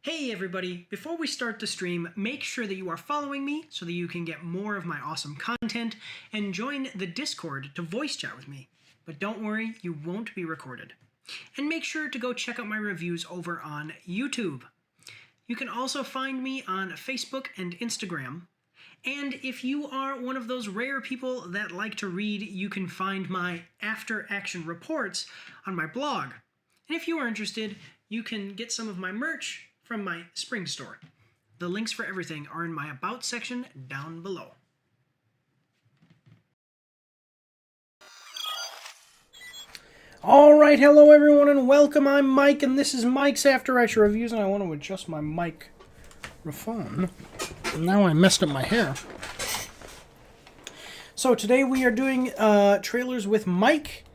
Hey everybody, before we start the stream, make sure that you are following me so that you can get more of my awesome content and join the Discord to voice chat with me. But don't worry, you won't be recorded. And make sure to go check out my reviews over on YouTube. You can also find me on Facebook and Instagram. And if you are one of those rare people that like to read, you can find my after action reports on my blog. And if you are interested, you can get some of my merch from my spring store. The links for everything are in my About section down below. Alright, hello everyone and welcome. I'm Mike and this is Mike's After Action Reviews, and I want to adjust my microphone. Now I messed up my hair. So today we are doing trailers with Mike.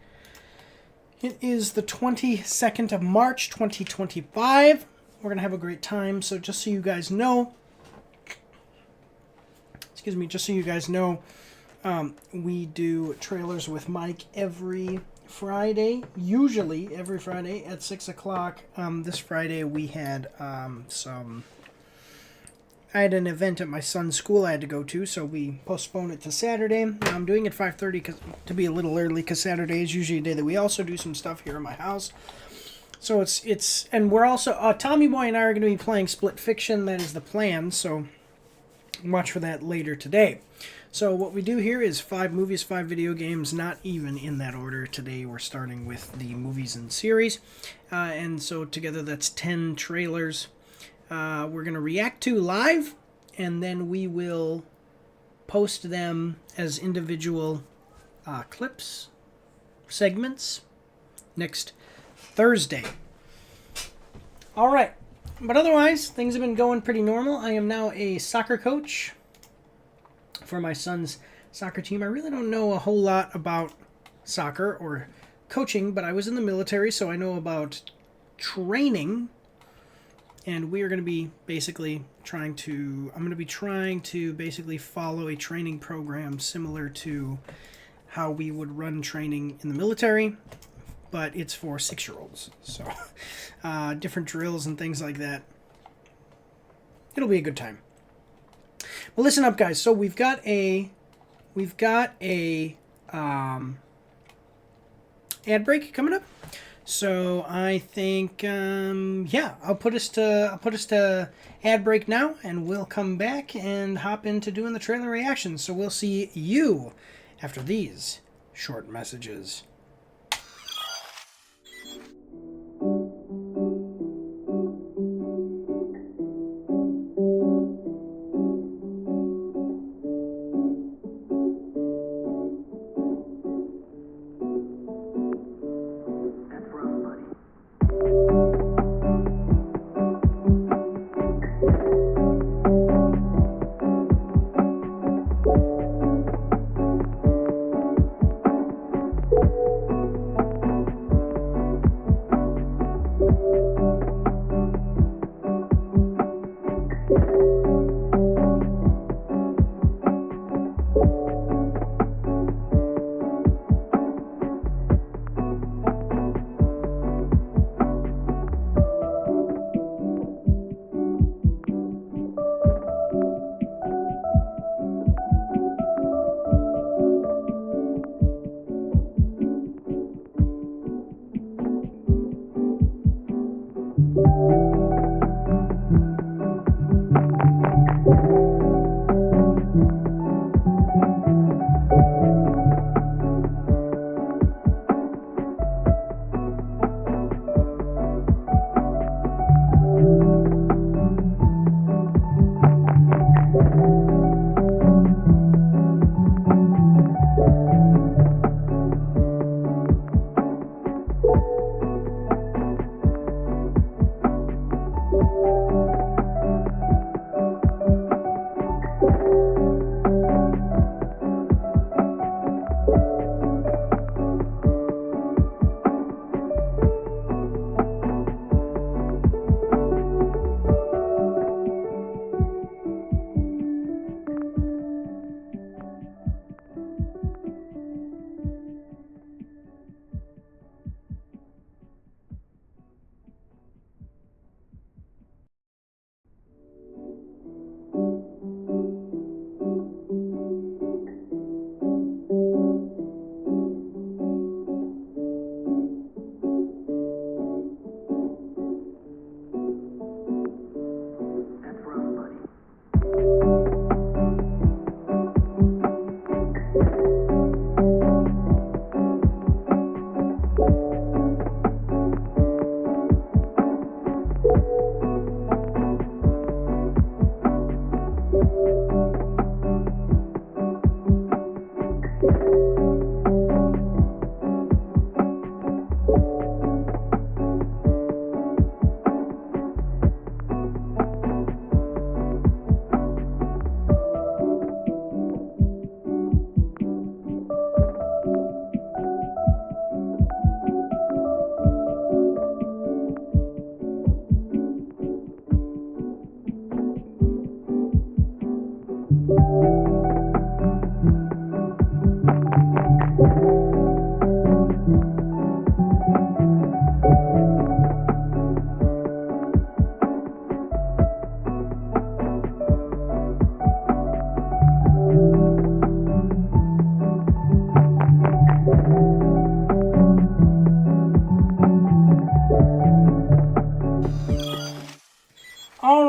It is the 22nd of March 2025. We're going to have a great time, so just so you guys know, we do trailers with Mike every Friday, usually every Friday at 6 o'clock. This Friday we had I had an event at my son's school I had to go to, so we postponed it to Saturday. Now I'm doing it 5:30 to be a little early, because Saturday is usually a day that we also do some stuff here in my house. So and we're also, Tommy Boy and I are going to be playing Split Fiction. That is the plan, so watch for that later today. So what we do here is 5 movies, 5 video games, not even in that order. Today we're starting with the movies and series. And so together that's 10 trailers we're going to react to live, and then we will post them as individual clips, segments, next Thursday. All right, but otherwise things have been going pretty normal. I am now a soccer coach for my son's soccer team. I really don't know a whole lot about soccer or coaching, but I was in the military, so I know about training, and we are going to be basically trying to basically follow a training program similar to how we would run training in the military, but it's for 6-year-olds. So different drills and things like that. It'll be a good time. Well, listen up, guys. So we've got a ad break coming up. So I think I'll put us to ad break now, and we'll come back and hop into doing the trailer reactions. So we'll see you after these short messages.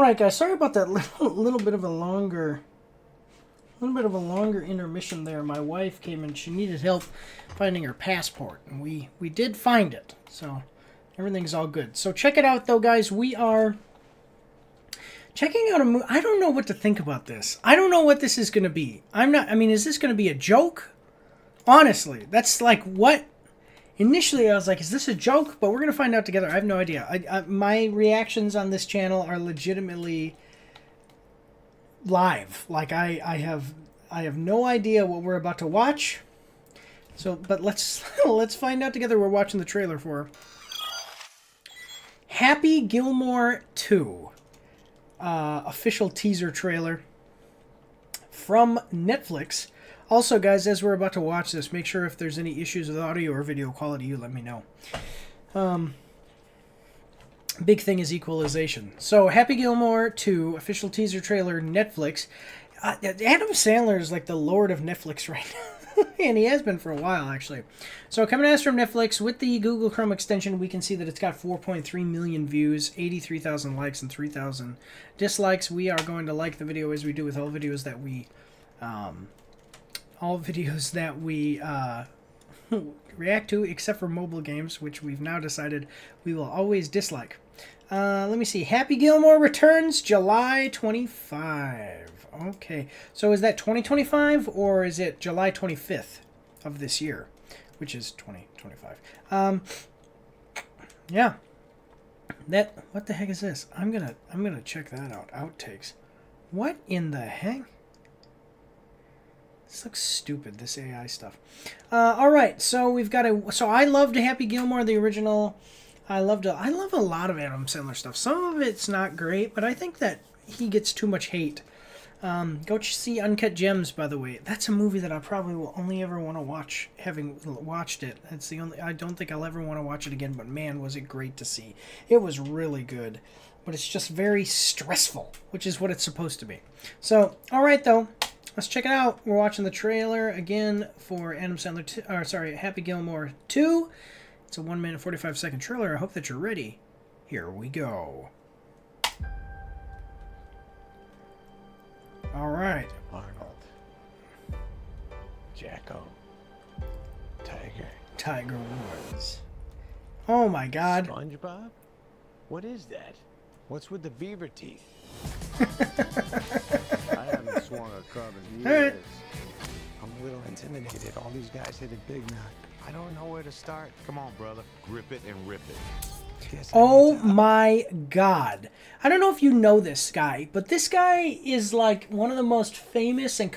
right, guys. Sorry about that little bit of a longer intermission there. My wife came and she needed help finding her passport, and we did find it. So everything's all good. So check it out, though, guys. We are checking out a movie. I don't know what to think about this. I don't know what this is going to be. I mean, is this going to be a joke? Honestly, that's like what. Initially, I was like, is this a joke? But we're going to find out together. I have no idea. My reactions on this channel are legitimately live. Like, I have no idea what we're about to watch. So, but let's find out together. We're watching the trailer for Happy Gilmore 2. Official teaser trailer from Netflix. Also, guys, as we're about to watch this, make sure if there's any issues with audio or video quality, you let me know. Big thing is equalization. So, Happy Gilmore 2, official teaser trailer, Netflix. Adam Sandler is like the lord of Netflix right now. And he has been for a while, actually. So, coming at us from Netflix, with the Google Chrome extension, we can see that it's got 4.3 million views, 83,000 likes, and 3,000 dislikes. We are going to like the video as we do with all videos that we... react to, except for mobile games, which we've now decided we will always dislike. Let me see. Happy Gilmore returns July 25. Okay. So is that 2025 or is it July 25th of this year, which is 2025? Yeah. What the heck is this? I'm gonna check that out. Outtakes. What in the heck? This looks stupid, this AI stuff. All right, so we've got so I loved Happy Gilmore, the original. I love a lot of Adam Sandler stuff. Some of it's not great, but I think that he gets too much hate. Go see Uncut Gems, by the way. That's a movie that I probably will only ever want to watch, having watched it. That's the only. I don't think I'll ever want to watch it again, but man, was it great to see. It was really good, but it's just very stressful, which is what it's supposed to be. So, all right, though. Let's check it out. We're watching the trailer again for Adam Sandler, Happy Gilmore 2. It's a 1 minute 45-second trailer. I hope that you're ready. Here we go. All right. Arnold. Jacko. Tiger Woods. Oh my God. SpongeBob? What is that? What's with the beaver teeth? I haven't swung a club in years. All right. I'm a little intimidated. All these guys hit it big now. I don't know where to start. Come on, brother. Grip it and rip it. Oh my God. I don't know if you know this guy, but this guy is like one of the most famous and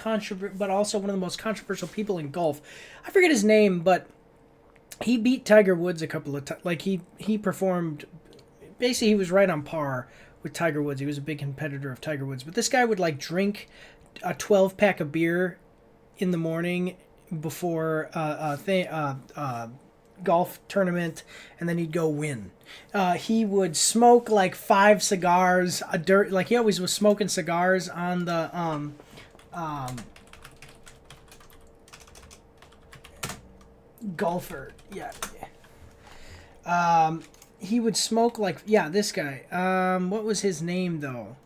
but also one of the most controversial people in golf. I forget his name, but he beat Tiger Woods a couple of times. Like he performed, basically he was right on par with Tiger Woods. He was a big competitor of Tiger Woods. But this guy would like drink a 12-pack of beer in the morning before golf tournament, and then he'd go win. He would smoke like 5 cigars, like he always was smoking cigars on the golfer. Yeah. He would smoke like, yeah, this guy. What was his name though?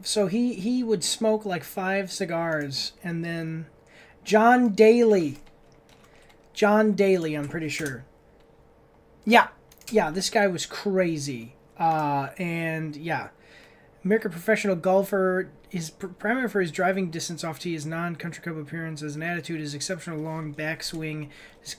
So he would smoke like 5 cigars, and then John Daly, I'm pretty sure. Yeah, this guy was crazy. And yeah, American professional golfer is primary for his driving distance off tee, his non-country club appearances and attitude, his exceptional long backswing, his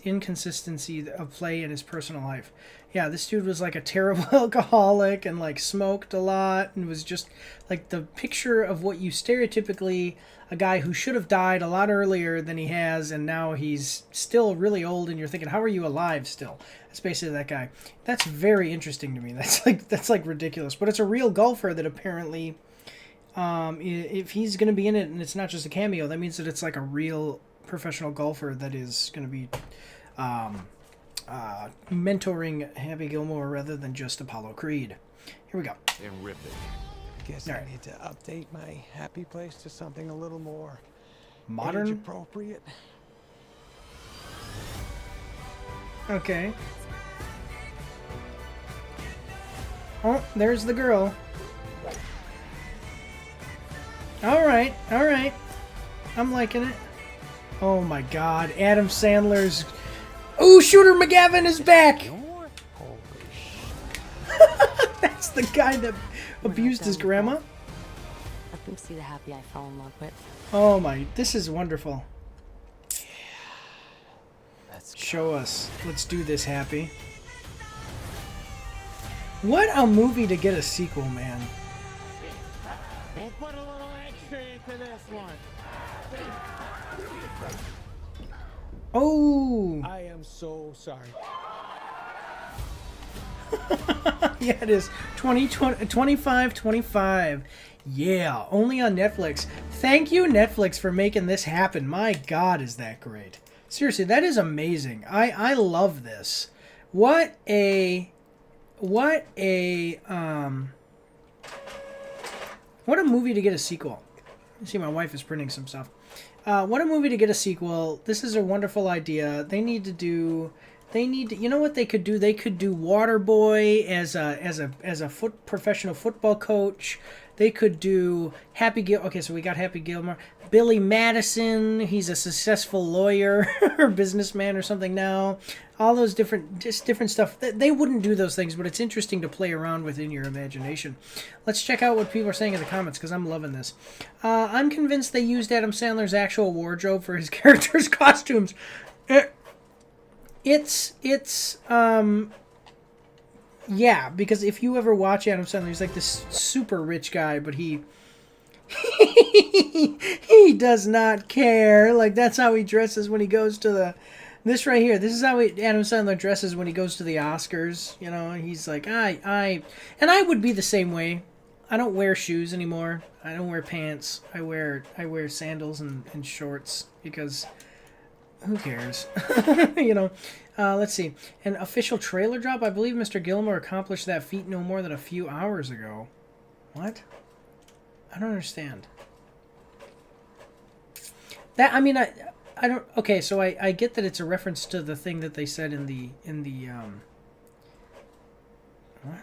inconsistency of play, and his personal life. Yeah, this dude was like a terrible alcoholic and like smoked a lot and was just like the picture of what you stereotypically, a guy who should have died a lot earlier than he has, and now he's still really old, and you're thinking, how are you alive still? That's basically that guy. That's very interesting to me. That's like ridiculous. But it's a real golfer that apparently, if he's going to be in it and it's not just a cameo, that means that it's like a real professional golfer that is going to be mentoring Happy Gilmore rather than just Apollo Creed. Here we go. And rip it. I guess I need to update my happy place to something a little more modern, age appropriate. Okay. Oh, there's the girl. Alright, alright. I'm liking it. Oh my god, Adam Sandler's... Ooh, Shooter McGavin is back! That's the guy that abused his grandma? Let them see the happy I fell in love with. Oh my, this is wonderful. Let's Show us. Let's do this, Happy. What a movie to get a sequel, man. We'll put a little extra into this one. Oh! I am so sorry. Yeah, it is. 25. Yeah, only on Netflix. Thank you, Netflix, for making this happen. My God, is that great. Seriously, that is amazing. I love this. What a movie to get a sequel. You see, my wife is printing some stuff. What a movie to get a sequel. This is a wonderful idea. They need to, you know what they could do? They could do Waterboy as a professional football coach. They could do okay, so we got Happy Gilmore. Billy Madison, he's a successful lawyer or businessman or something now. All those different stuff. They wouldn't do those things, but it's interesting to play around with in your imagination. Let's check out what people are saying in the comments, because I'm loving this. I'm convinced they used Adam Sandler's actual wardrobe for his character's costumes. Yeah, because if you ever watch Adam Sandler, he's like this super rich guy, but he does not care. Like, that's how he dresses when he goes to the... This right here, this is how Adam Sandler dresses when he goes to the Oscars. You know, he's like, and I would be the same way. I don't wear shoes anymore. I don't wear pants. I wear sandals and shorts because who cares? You know. Let's see. An official trailer drop? I believe Mr. Gilmore accomplished that feat no more than a few hours ago. What? I don't understand. I don't... Okay, so I get that it's a reference to the thing that they said in the what?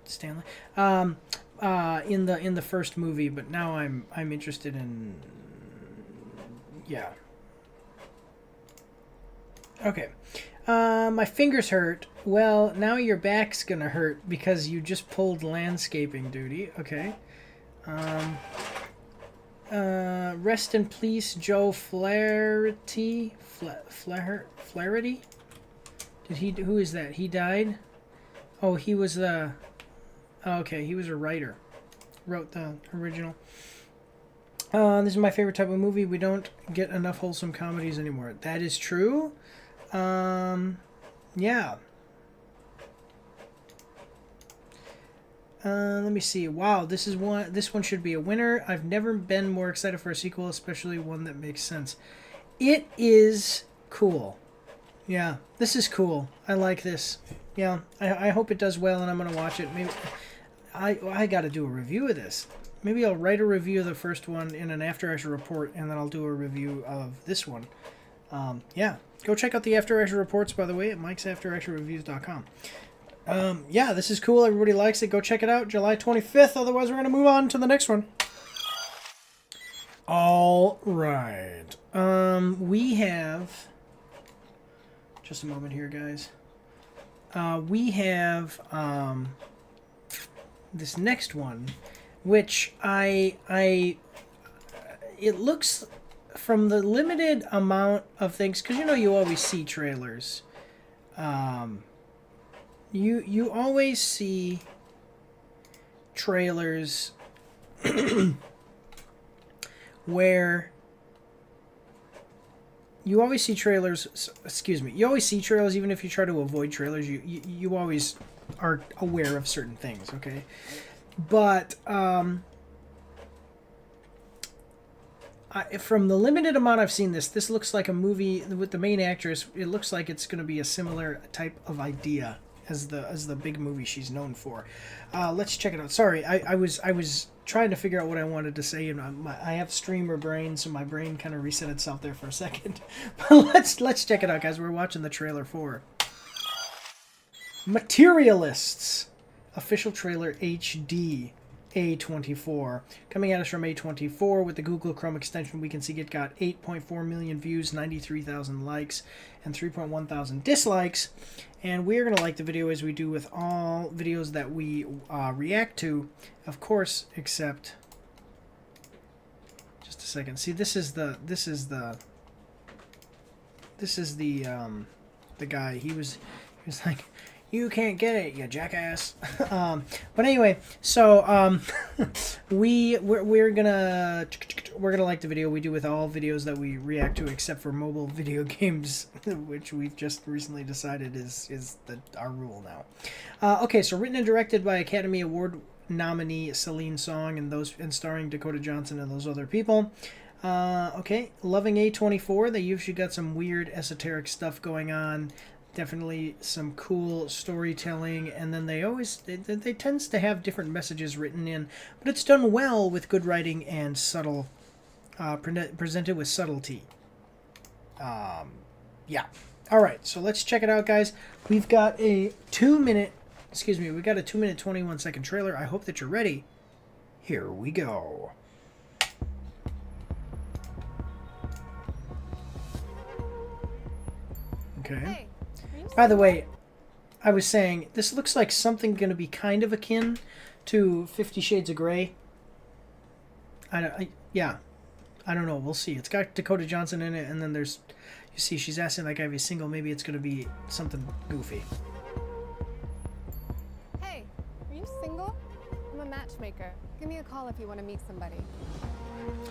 Stanley? In the first movie, but now I'm interested in... Yeah. Okay. My fingers hurt. Well, now your back's gonna hurt because you just pulled landscaping duty. Okay. Rest in peace, Joe Flaherty. Flaherty? Who is that? He died? Oh, he was the... Oh, okay, he was a writer. Wrote the original. This is my favorite type of movie. We don't get enough wholesome comedies anymore. That is true. Yeah. Let me see. Wow, this one should be a winner. I've never been more excited for a sequel, especially one that makes sense. It is cool. Yeah, this is cool. I like this. Yeah, I hope it does well, and I'm gonna watch it. Maybe I got to do a review of this. Maybe I'll write a review of the first one in an After Action report, and then I'll do a review of this one. Yeah, go check out the After Action reports, by the way, at mikesafteractionreviews.com. Yeah, this is cool. Everybody likes it. Go check it out. July 25th. Otherwise, we're going to move on to the next one. All right. We have... Just a moment here, guys. We have this next one, which it looks... From the limited amount of things... Because, you always see trailers. You always see trailers where you always see trailers, excuse me, you always see trailers even if you try to avoid trailers. You always are aware of certain things, okay? But from the limited amount I've seen, this looks like a movie with the main actress. It looks like it's going to be a similar type of idea as the big movie she's known for. Let's check it out. Sorry, I was trying to figure out what I wanted to say, and I have streamer brain, so my brain kind of reset itself there for a second. But let's check it out, guys. We're watching the trailer for Materialists. Official trailer HD. A24. Coming at us from A24 with the Google Chrome extension, we can see it got 8.4 million views, 93,000 likes, and 3.1 thousand dislikes. And we're going to like the video as we do with all videos that we react to, of course, except... Just a second. See, this is the guy. He was like, you can't get it, you jackass. But anyway, so we're gonna like the video we do with all videos that we react to, except for mobile video games, which we've just recently decided is our rule now. Okay, so written and directed by Academy Award nominee Celine Song and starring Dakota Johnson and those other people. Okay, loving A24. They usually got some weird esoteric stuff going on. Definitely some cool storytelling, and then they tends to have different messages written in, but it's done well with good writing and subtle, presented with subtlety. Yeah. All right, so let's check it out, guys. We've got a 2 minute 21 second trailer. I hope that you're ready. Here we go. Okay. Hey. By the way, I was saying, this looks like something going to be kind of akin to 50 Shades of Grey. I don't know. We'll see. It's got Dakota Johnson in it, and then there's... You see, she's asking that guy if he's single. Maybe it's going to be something goofy. Hey, are you single? I'm a matchmaker. Give me a call if you want to meet somebody.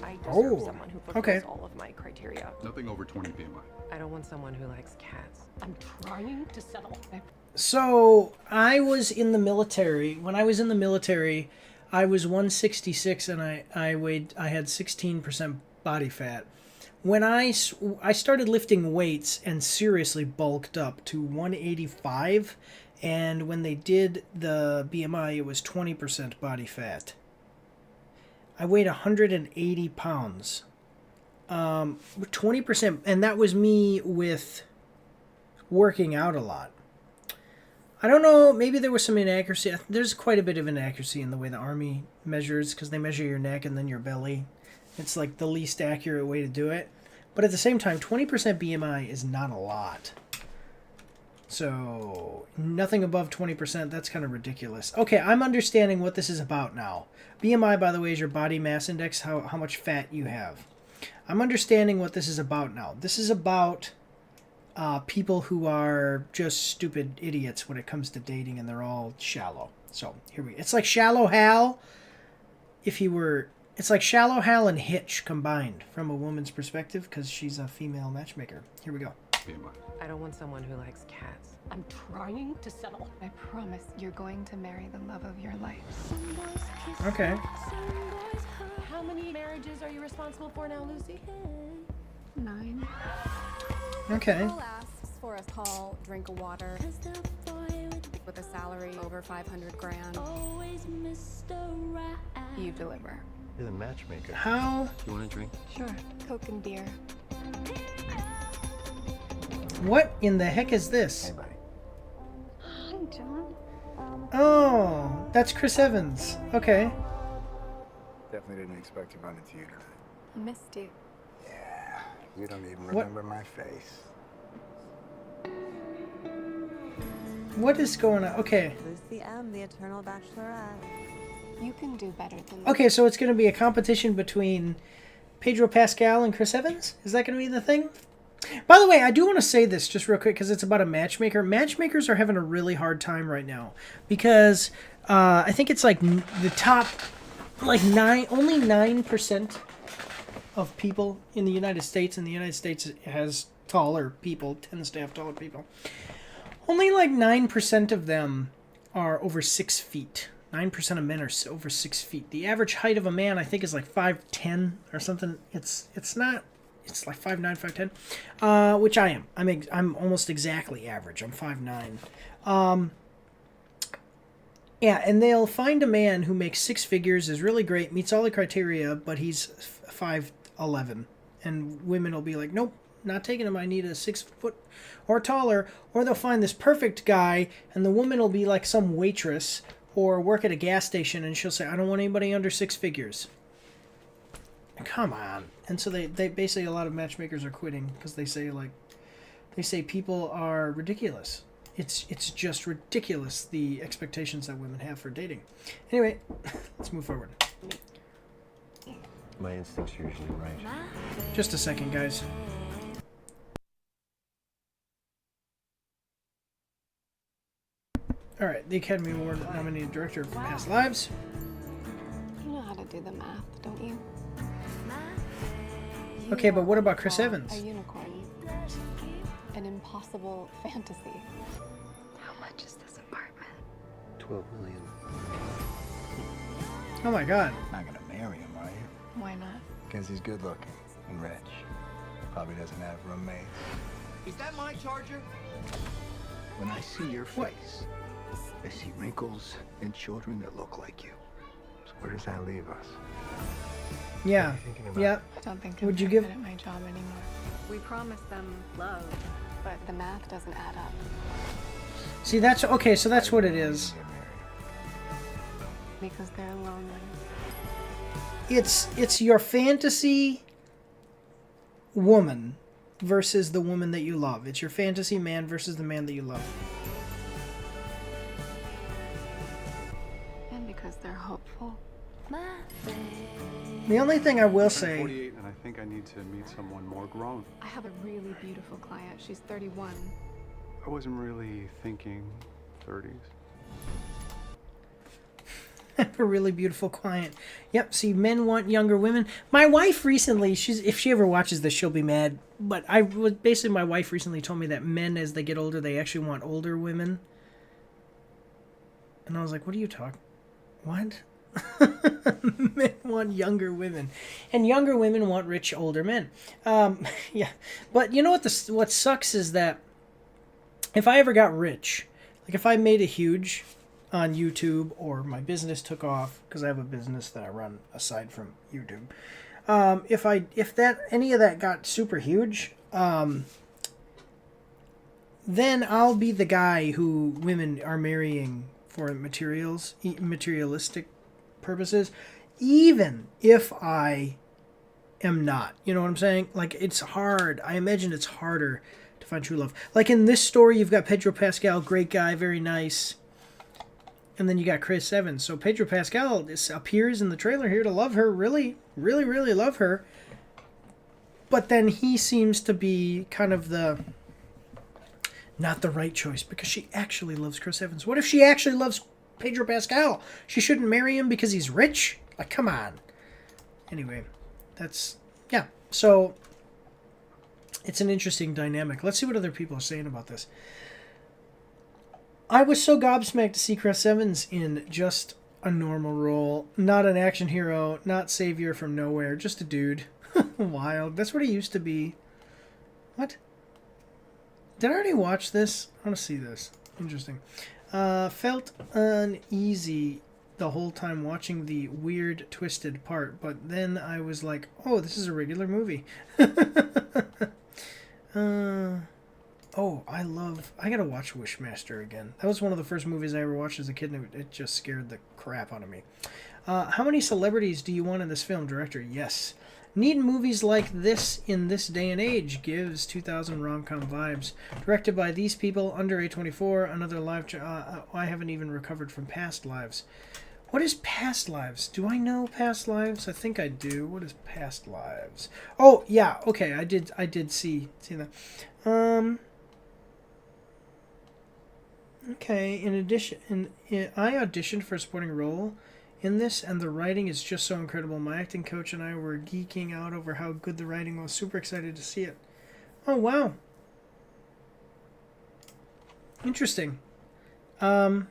I deserve Oh, someone who okay. fulfills all of my criteria. Nothing over 20 BMI. I don't want someone who likes cats. I'm trying to settle. So, I was in the military. When I was in the military, I was 166 and I had 16% body fat. When I started lifting weights and seriously bulked up to 185, and when they did the BMI, it was 20% body fat. I weighed 180 pounds. 20%, and that was me with working out a lot. I don't know, maybe there was some inaccuracy. There's quite a bit of inaccuracy in the way the Army measures, because they measure your neck and then your belly. It's like the least accurate way to do it. But at the same time, 20% BMI is not a lot. So, nothing above 20%, that's kind of ridiculous. Okay, I'm understanding what this is about now. BMI, by the way, is your body mass index, how much fat you have. I'm understanding what this is about now. This is about people who are just stupid idiots when it comes to dating, and they're all shallow. So, here we go. It's like Shallow Hal if he were... It's like Shallow Hal and Hitch combined from a woman's perspective, because she's a female matchmaker. Here we go. BMI. I don't want someone who likes cats. I'm trying to settle. I promise you're going to marry the love of your life. Okay. How many marriages are you responsible for now, Lucy? 9. Okay. Girl asks for a tall drink of water with a salary over 500 grand. You deliver. You're the matchmaker. How... You want a drink? Sure. Coke and beer. What in the heck is this? Hey, buddy. Hi, John. Oh, that's Chris Evans. Okay. Definitely didn't expect to run into you tonight. I missed you. Yeah, you don't even What- remember my face. What is going on? Okay. Lucy M., the Eternal Bachelorette. You can do better than Okay, so it's going to be a competition between Pedro Pascal and Chris Evans? Is that going to be the thing? By the way, I do want to say this just real quick because it's about a matchmaker. Matchmakers are having a really hard time right now because I think it's like the top, like only 9% of people in the United States, and the United States has taller people, tends to have taller people. Only like 9% of them are over 6 feet. 9% of men are over 6 feet. The average height of a man, I think, is like 5'10" or something. It's not. It's like 5'9", 5'10", which I am. I'm almost exactly average. I'm 5'9". Yeah, and they'll find a man who makes 6 figures, is really great, meets all the criteria, but he's 5'11", and women will be like, nope, not taking him. I need a 6 foot or taller. Or they'll find this perfect guy, and the woman will be like some waitress or work at a gas station, and she'll say, I don't want anybody under 6 figures. Come on. And so they basically, a lot of matchmakers are quitting because they say people are ridiculous. It's just ridiculous, the expectations that women have for dating. Anyway, let's move forward. My instincts are usually right. Just a second, guys. Alright, the Academy Award nominated director for Past Lives. You know how to do the math, don't you? Okay, but what about Chris Evans? A unicorn. An impossible fantasy. How much is this apartment? 12 million. Oh my god. Not gonna marry him, are you? Why not? Because he's good looking and rich. Probably doesn't have roommates. Is that my charger? When I see your What? face, I see wrinkles and children that look like you. So where does that leave us? Yeah. Yeah. I don't think Would I'm you very give- good at my job anymore. We promised them love. But the math doesn't add up. See, that's okay, so that's what it is. Get married. Because they're lonely. It's your fantasy woman versus the woman that you love. It's your fantasy man versus the man that you love. And because they're hopeful. The only thing I will I'm say, 48 and I think I need to meet someone more grown. I have a really beautiful client. She's 31. I wasn't really thinking 30s. a really beautiful client. Yep, see, men want younger women. My wife recently, if she ever watches this, she'll be mad. But basically, my wife recently told me that men, as they get older, they actually want older women. And I was like, what are you talking? What? Men want younger women, and younger women want rich older men. Yeah, but you know what sucks is that if I ever got rich, like if I made it huge on YouTube or my business took off, because I have a business that I run aside from YouTube, if any of that got super huge, then I'll be the guy who women are marrying for materialistic purposes, even if I am not. You know what I'm saying? Like, it's hard. I imagine it's harder to find true love. Like in this story, you've got Pedro Pascal, great guy, very nice. And then you got Chris Evans. So Pedro Pascal appears in the trailer here to love her, really, really, really love her. But then he seems to be kind of not the right choice, because she actually loves Chris Evans. What if she actually loves Pedro Pascal? She shouldn't marry him because he's rich? Like, come on. Anyway, yeah. So, it's an interesting dynamic. Let's see what other people are saying about this. I was so gobsmacked to see Chris Evans in just a normal role. Not an action hero, not savior from nowhere, just a dude. Wild. That's what he used to be. What? Did I already watch this? I want to see this. Interesting. Felt uneasy the whole time watching the weird, twisted part, but then I was like, oh, this is a regular movie. I gotta watch Wishmaster again. That was one of the first movies I ever watched as a kid, and it just scared the crap out of me. How many celebrities do you want in this film, director? Yes. Need movies like this in this day and age. Gives 2000 rom-com vibes. Directed by these people, under A24. Another live... I haven't even recovered from Past Lives. What is Past Lives? Do I know Past Lives? I think I do. What is Past Lives? Oh, yeah. Okay, I did see that. Okay, in addition... I auditioned for a supporting role in this, and the writing is just so incredible. My acting coach and I were geeking out over how good the writing was. Super excited to see it. Oh, wow. Interesting. That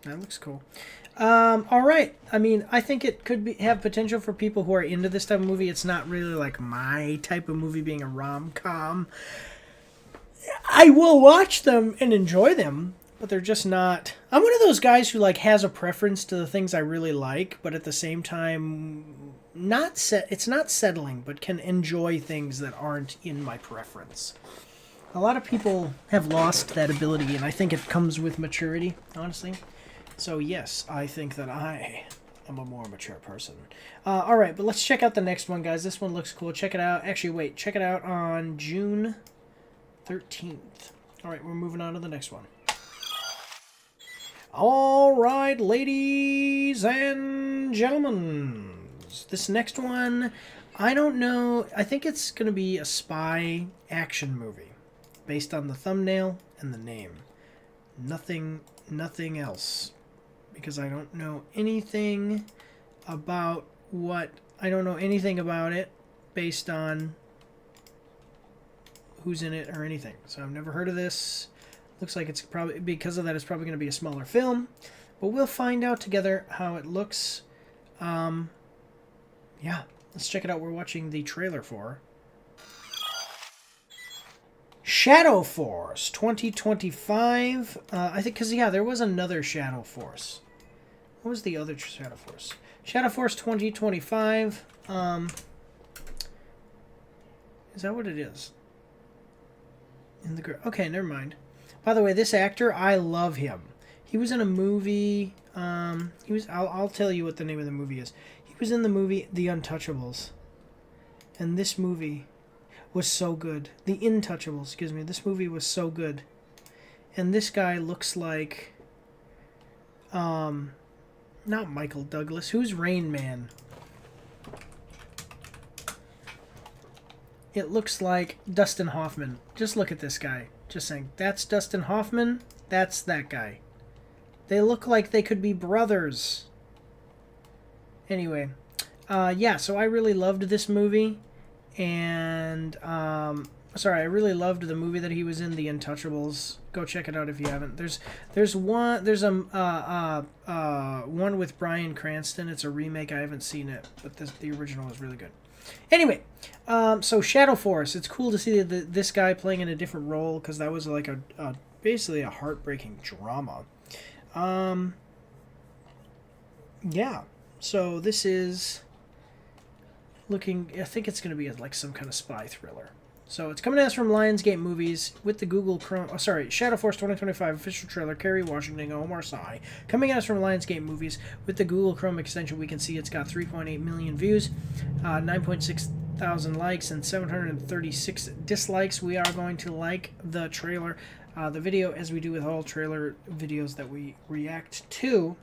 looks cool. All right. I mean, I think it could have potential for people who are into this type of movie. It's not really like my type of movie, being a rom-com. I will watch them and enjoy them, but they're just not... I'm one of those guys who, like, has a preference to the things I really like, but at the same time, it's not settling, but can enjoy things that aren't in my preference. A lot of people have lost that ability, and I think it comes with maturity, honestly. So yes, I think that I am a more mature person. All right, but let's check out the next one, guys. This one looks cool. Check it out. Actually, wait. Check it out on June 13th. All right, we're moving on to the next one. All right, ladies and gentlemen. This next one, I don't know. I think it's going to be a spy action movie based on the thumbnail and the name. Nothing else. Because I don't know anything about it based on who's in it or anything. So I've never heard of this. Looks like it's probably, because of that, it's probably going to be a smaller film. But we'll find out together how it looks. Yeah, let's check it out. We're watching the trailer for Shadow Force 2025. I think, because, yeah, there was another Shadow Force. What was the other Shadow Force? Shadow Force 2025. Is that what it is? Okay, never mind. By the way, this actor, I love him. He was in a movie. I'll tell you what the name of the movie is. He was in the movie The Untouchables. And this movie was so good. The Intouchables, excuse me. This movie was so good. And this guy looks like not Michael Douglas. Who's Rain Man? It looks like Dustin Hoffman. Just look at this guy. Just saying. That's Dustin Hoffman. That's that guy. They look like they could be brothers. Anyway. Yeah, so I really loved this movie. And, sorry, I really loved the movie that he was in, The Untouchables. Go check it out if you haven't. There's one with Bryan Cranston. It's a remake. I haven't seen it, but the original was really good. Anyway, so Shadow Force. It's cool to see this guy playing in a different role, because that was like basically a heartbreaking drama. Yeah. So this is looking. I think it's going to be like some kind of spy thriller. So it's coming to us from Lionsgate Movies with the Google Chrome. Oh, sorry, Shadow Force 2025 official trailer. Kerry Washington, Omar Sy. Coming at us from Lionsgate Movies with the Google Chrome extension. We can see it's got 3.8 million views, 9.6 thousand likes, and 736 dislikes. We are going to like the trailer, the video, as we do with all trailer videos that we react to.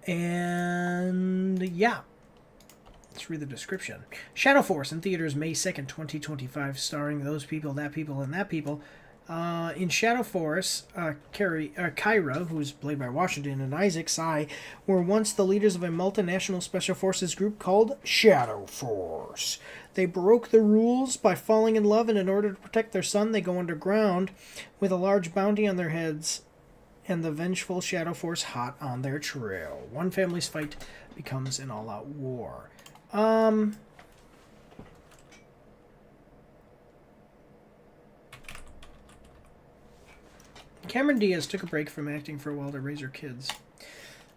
And yeah. Let's read the description. Shadow Force in theaters May 2nd, 2025, starring those people, that people, and that people. In Shadow Force, Kyra, who's played by Washington, and Isaac Sy were once the leaders of a multinational special forces group called Shadow Force. They broke the rules by falling in love, and in order to protect their son, they go underground with a large bounty on their heads, and the vengeful Shadow Force hot on their trail. One family's fight becomes an all-out war. Cameron Diaz took a break from acting for a while to raise her kids.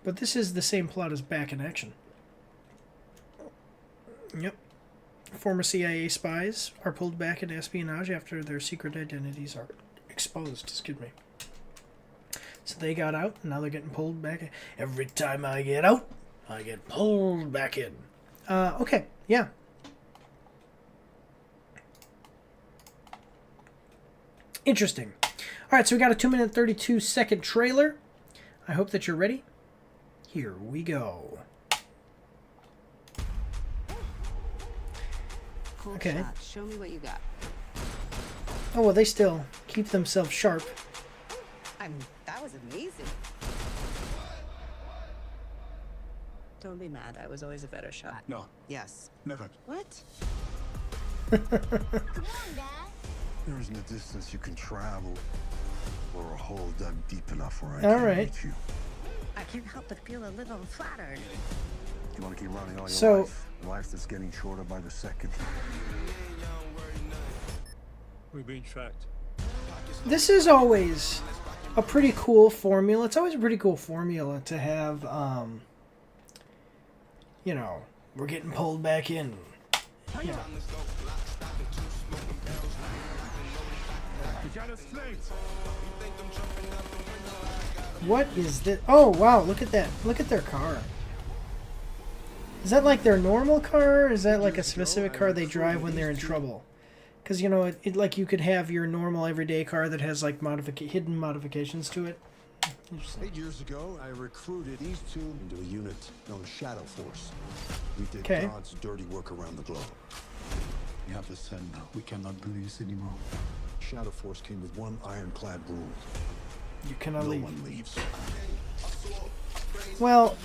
But this is the same plot as Back in Action. Yep. Former CIA spies are pulled back in espionage after their secret identities are exposed. Excuse me. So they got out, and now they're getting pulled back. Every time I get out, I get pulled back in. Okay, yeah. Interesting. All right, so we got a 2-minute 32-second trailer. I hope that you're ready. Here we go. Cool okay. Shot. Show me what you got. Oh, well, they still keep themselves sharp. That was amazing. Don't be mad. I was always a better shot. No. Yes. Never. What? There isn't a distance you can travel or a hole dug deep enough where I All can right. reach you. I can't help but feel a little flattered. You want to keep running all your So- life? Life that's getting shorter by the second. We're being tracked. This is always a pretty cool formula. It's always a pretty cool formula to have, you know, We're getting pulled back in. Yeah. What is this? Oh, wow, look at that. Look at their car. Is that like their normal car, or is that like a specific car they drive when they're in trouble? Because, you know, it like you could have your normal everyday car that has like hidden modifications to it. 8 years ago, I recruited these two into a unit known as Shadow Force. We did God's dirty work around the globe. We have to send now. We cannot do this anymore. Shadow Force came with one ironclad rule. You cannot leave. No one leaves. Well,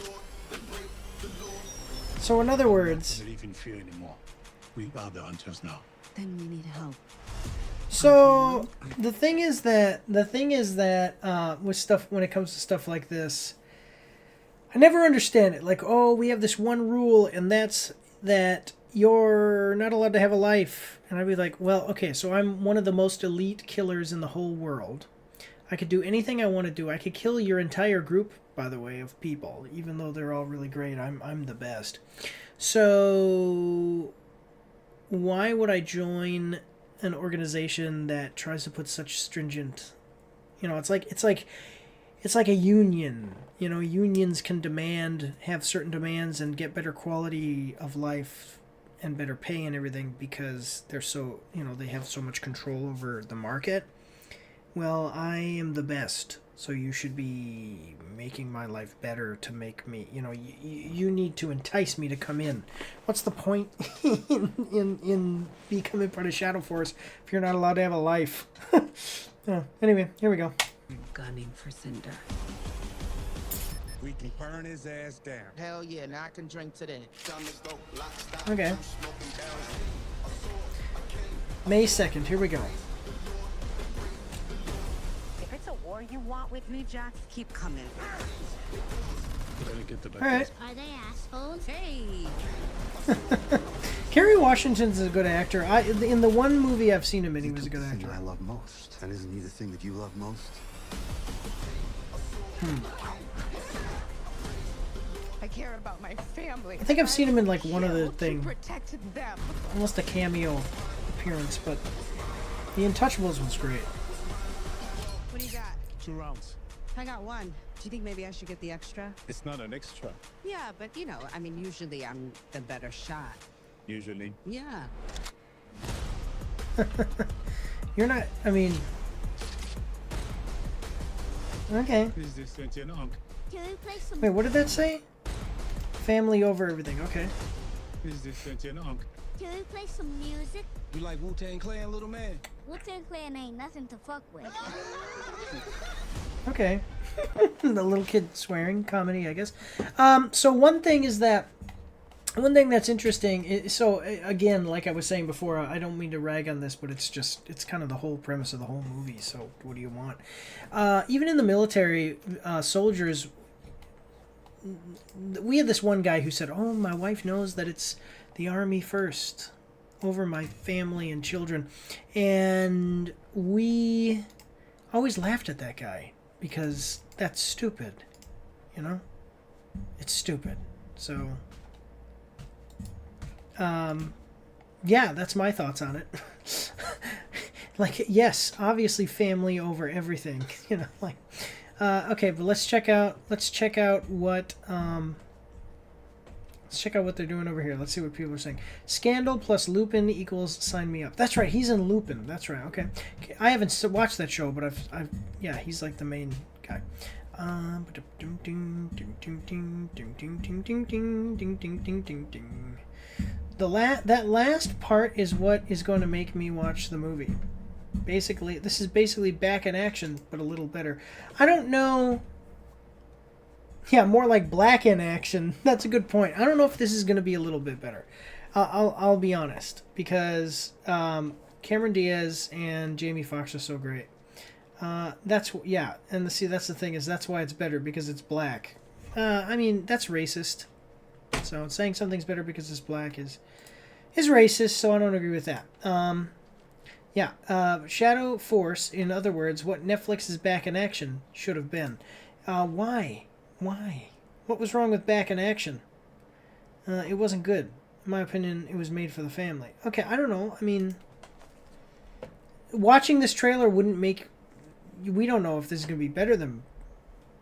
so in other words... We don't live in fear anymore. We are the hunters now. Then we need help. So the thing is that with stuff, when it comes to stuff like this, I never understand it. Like, oh, we have this one rule, and that's that you're not allowed to have a life. And I'd be like, well, okay, so I'm one of the most elite killers in the whole world. I could do anything I want to do. I could kill your entire group, by the way, of people, even though they're all really great. I'm the best. So why would I join an organization that tries to put such stringent, you know, it's like a union. You know, unions can have certain demands and get better quality of life and better pay and everything because they're so, you know, they have so much control over the market. Well, I am the best, so you should be making my life better to make me, you know, you need to entice me to come in. What's the point in becoming part of Shadow Force if you're not allowed to have a life? Anyway, here we go. You're gunning for Cinder. We can burn his ass down. Hell yeah, now I can drink to that. Okay. May 2nd, here we go. If it's a war you want with me, Jack, keep coming. All right. Are they assholes? Hey! Kerry Washington's a good actor. In the one movie I've seen him in, he was a good actor. I love most. And isn't he the thing that you love most? I care about my family. I think I've seen him in like one other Who thing. protected them. Almost a cameo appearance, but The Untouchables was great. What do you got? 2 rounds. I got one. Do you think maybe I should get the extra? It's not an extra. Yeah, but you know, I mean, usually I'm the better shot. Usually. Yeah. You're not, I mean... Okay. Is this an unk? Can we play some... Wait, what did that say? Family over everything, okay. Is this an unk? Can we play some music? You like Wu-Tang Clan, little man? Wu-Tang Clan ain't nothing to fuck with. Okay. The little kid swearing comedy, I guess. So one thing that's interesting is, so again, like I was saying before, I don't mean to rag on this, but it's kind of the whole premise of the whole movie. So what do you want? Even in the military, soldiers, we had this one guy who said, "Oh, my wife knows that it's the army first over my family and children," and we always laughed at that guy because that's stupid, you know? It's stupid. So yeah, that's my thoughts on it. Like, yes, obviously family over everything, you know, like, okay, but let's check out what they're doing over here. Let's see what people are saying. Scandal plus Lupin equals Sign Me Up. That's right, he's in Lupin. That's right. Okay. I haven't watched that show, but I've yeah, he's like the main guy. That last part is what is going to make me watch the movie. Basically, this is basically Back in Action, but a little better. I don't know. Yeah, more like Black in Action. That's a good point. I don't know if this is going to be a little bit better. I'll be honest, because Cameron Diaz and Jamie Foxx are so great. That's the thing is that's why it's better, because it's black. I mean, that's racist. So saying something's better because it's black is racist. So I don't agree with that. Shadow Force, in other words, what Netflix's Back in Action should have been. Why? What was wrong with Back in Action? It wasn't good. In my opinion, it was made for the family. Okay, I don't know. I mean, watching this trailer wouldn't make... We don't know if this is going to be better than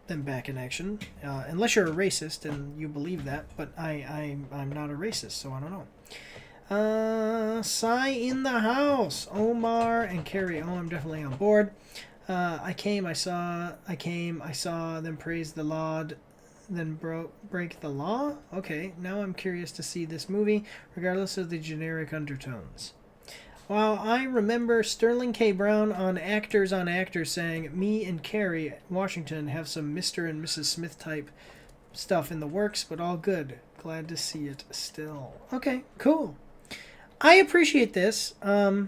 Back in Action. Unless you're a racist and you believe that. But I'm not a racist, so I don't know. Sai in the house. Omar and Carrie. Oh, I'm definitely on board. I saw, then praise the Lord, then break the law? Okay, now I'm curious to see this movie, regardless of the generic undertones. While I remember Sterling K. Brown on Actors saying, me and Carrie Washington have some Mr. and Mrs. Smith type stuff in the works, but all good. Glad to see it still. Okay, cool. I appreciate this. What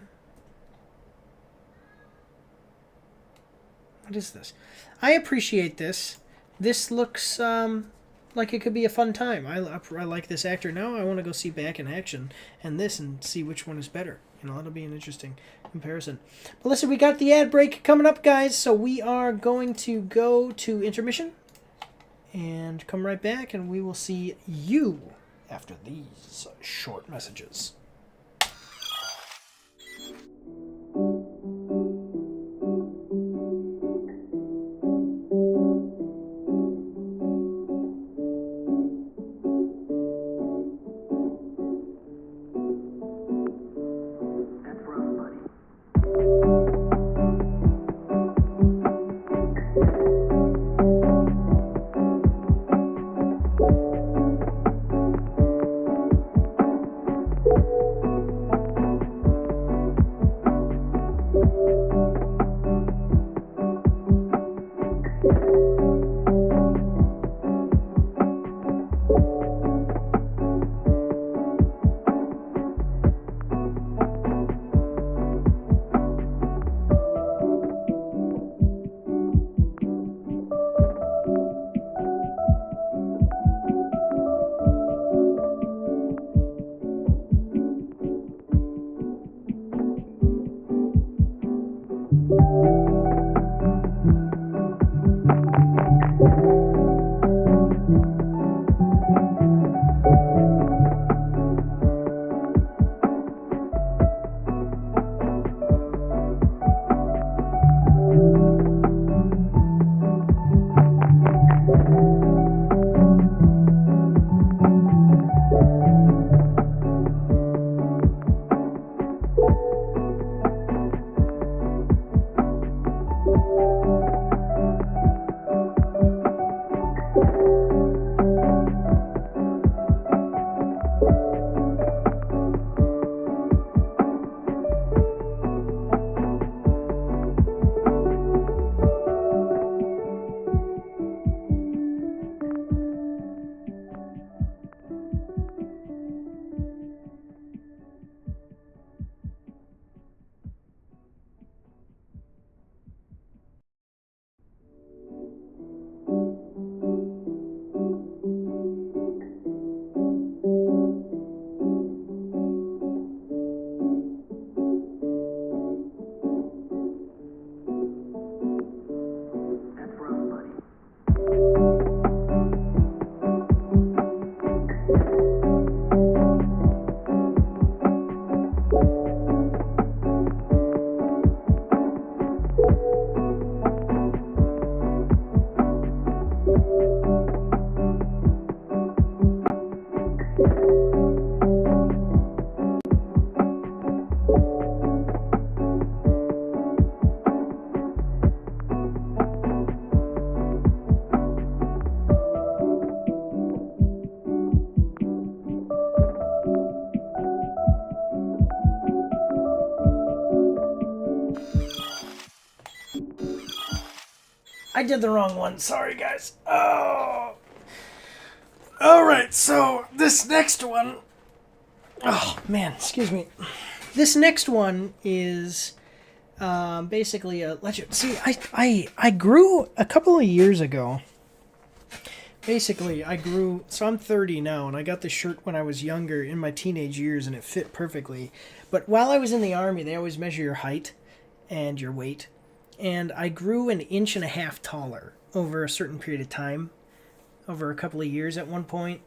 is this? I appreciate this. This looks like it could be a fun time. I like this actor now. I want to go see Back in Action and this and see which one is better. You know, that'll be an interesting comparison. But listen, we got the ad break coming up, guys. So we are going to go to intermission and come right back, and we will see you after these short messages. I did the wrong one. Sorry, guys. Oh. Alright, so this next one... Oh, man, excuse me. This next one is basically a legend. See, I grew a couple of years ago. Basically, I grew... So I'm 30 now, and I got this shirt when I was younger in my teenage years, and it fit perfectly. But while I was in the Army, they always measure your height and your weight. And I grew 1.5 inches taller over a certain period of time, over a couple of years at one point.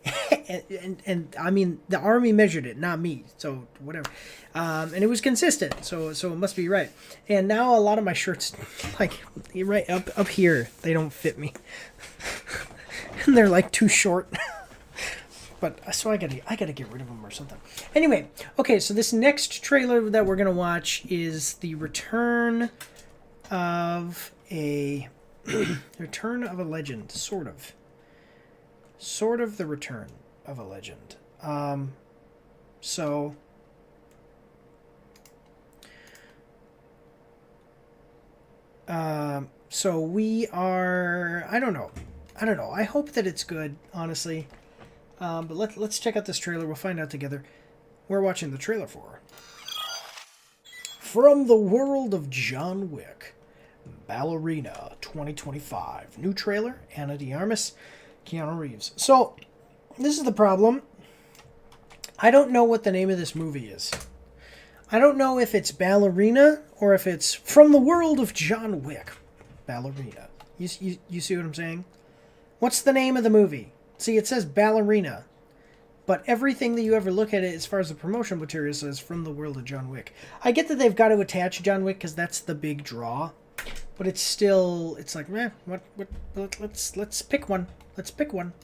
and I mean, the army measured it, not me. So whatever. And it was consistent. So it must be right. And now a lot of my shirts, like right up here, they don't fit me. And they're like too short. But so I gotta get rid of them or something. Anyway, okay, so this next trailer that we're gonna watch is the return of a return of a legend, sort of the return of a legend. So we are. I don't know. I hope that it's good, honestly. But let's check out this trailer. We'll find out together. We're watching the trailer for From the World of John Wick, Ballerina 2025. New trailer, Ana de Armas, Keanu Reeves. So, this is the problem. I don't know what the name of this movie is. I don't know if it's Ballerina or if it's From the World of John Wick, Ballerina. You see what I'm saying? What's the name of the movie? See, it says Ballerina, but everything that you ever look at it as far as the promotional material says From the World of John Wick. I get that they've got to attach John Wick because that's the big draw, but it's still, it's like, let's pick one. Let's pick one.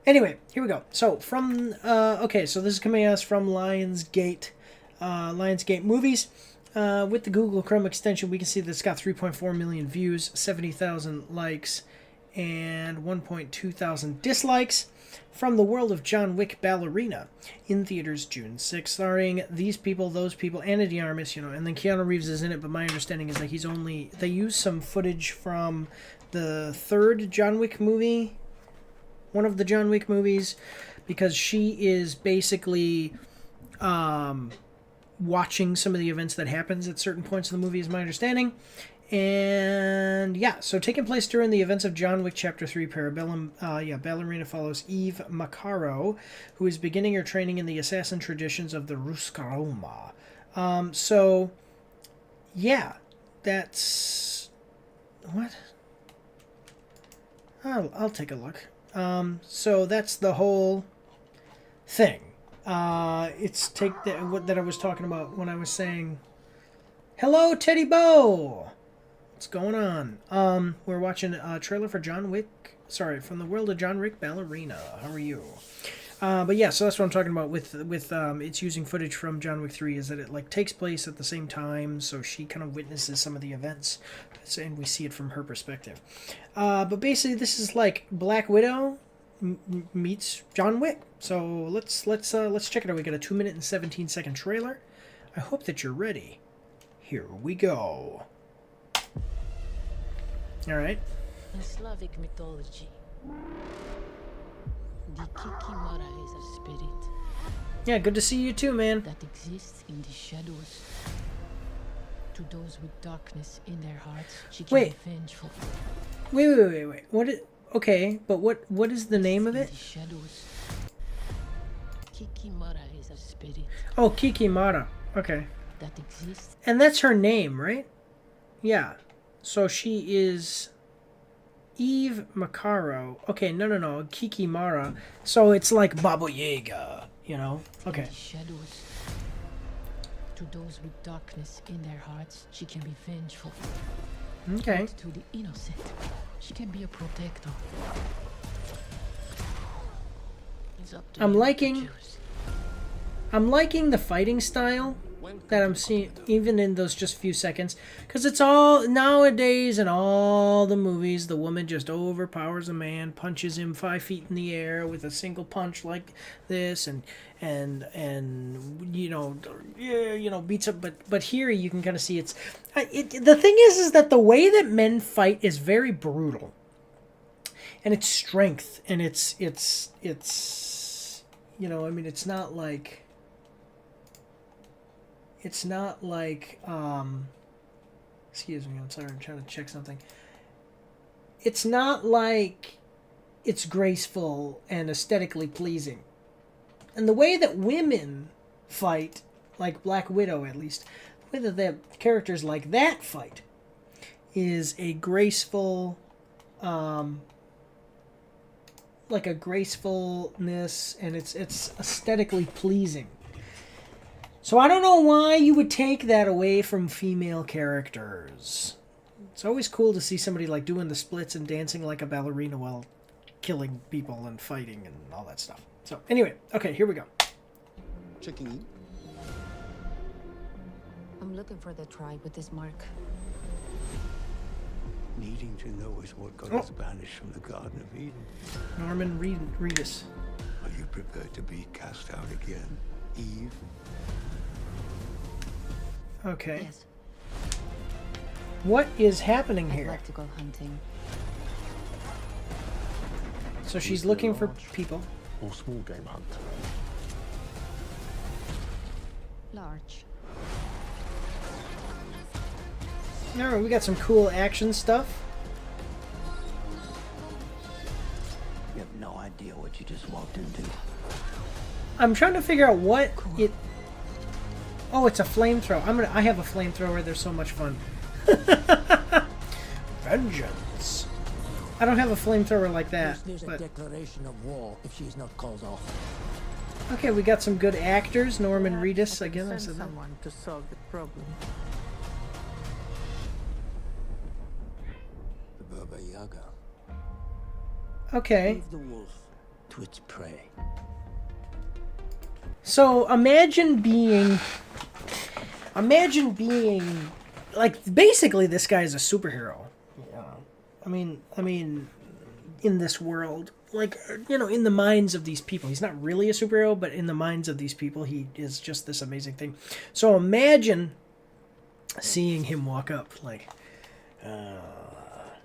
Anyway, here we go. So, okay, so this is coming at us from Lionsgate Movies. With the Google Chrome extension, we can see that it's got 3.4 million views, 70,000 likes, and 1.2 thousand dislikes. From the World of John Wick, Ballerina, in theaters June 6th, starring these people, those people, Ana de Armas, and then Keanu Reeves is in it, but my understanding is like they use some footage from the third John Wick movie, one of the John Wick movies, because she is basically watching some of the events that happens at certain points in the movie, is my understanding. And yeah, so taking place during the events of John Wick Chapter 3 Parabellum, Ballerina follows Eve Macaro, who is beginning her training in the assassin traditions of the Ruscaroma. So yeah, that's what? I'll take a look. So that's the whole thing. It's that I was talking about when I was saying, hello, Teddy Bo! What's going on? We're watching a trailer for John Wick. Sorry, From the World of John Wick, Ballerina. How are you? But yeah, so that's what I'm talking about with it's using footage from John Wick 3, is that it like takes place at the same time, so she kind of witnesses some of the events, and we see it from her perspective. But basically, this is like Black Widow meets John Wick. So let's check it out. We got a 2-minute and 17-second trailer. I hope that you're ready. Here we go. All right. In Slavic mythology, the Kikimara is a spirit. Yeah, good to see you too, man. That exists in the shadows. To those with darkness in their hearts, she can be vengeful. Wait. Okay, but what is the name of it? In the shadows. Kikimara is a spirit. Oh, Kikimara. Okay. That exists. And that's her name, right? Yeah. So she is Eve Macaro. Okay, no. Kikimara. So it's like Baba Yaga, Okay. In the shadows. To those with darkness in their hearts, she can be vengeful. Okay. But to the innocent, she can be a protector. It's up to I'm you liking to choose. I'm liking the fighting style that I'm seeing, even in those just few seconds, because it's all nowadays in all the movies, the woman just overpowers a man, punches him 5 feet in the air with a single punch like this, and beats up. But here you can kind of see the thing is that the way that men fight is very brutal, and it's strength, and it's it's not like. It's not like, excuse me, I'm sorry, I'm trying to check something. It's not like it's graceful and aesthetically pleasing. And the way that women fight, like Black Widow at least, the way that the characters like that fight is a graceful, like a gracefulness, and it's aesthetically pleasing. So I don't know why you would take that away from female characters. It's always cool to see somebody like doing the splits and dancing like a ballerina while killing people and fighting and all that stuff. So anyway, okay, here we go. Checking in. I'm looking for the tribe with this mark. Needing to know is what got us banished from the Garden of Eden. Norman Reedus. Are you prepared to be cast out again, Eve? Okay. Yes. What is happening I'd here? like to go hunting. So she's looking for people. Or small game hunt. Large. Alright, we got some cool action stuff. You have no idea what you just walked into. I'm trying to figure out what it... Oh, it's a flamethrower. I have a flamethrower. They're so much fun. Vengeance. I don't have a flamethrower like that. There's But... a declaration of war if she's not called off. Okay, we got some good actors. Norman Reedus, again, I said that. Someone to solve the problem. The Baba Yaga. Okay. Leave the wolf to its prey. So imagine being like, basically this guy is a superhero. Yeah. I mean, in this world, like, you know, in the minds of these people, he's not really a superhero, but in the minds of these people, he is just this amazing thing. So imagine seeing him walk up like,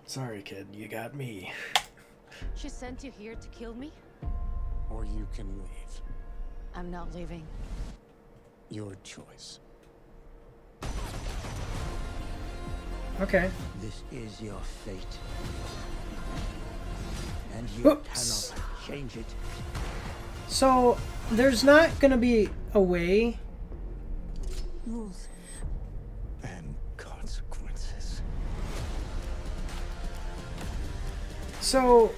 sorry kid, you got me. She sent you here to kill me? Or you can leave. I'm not leaving. Your choice. Okay. This is your fate. And you Oops. cannot change it. So there's not gonna be a way. Rules. And consequences. So,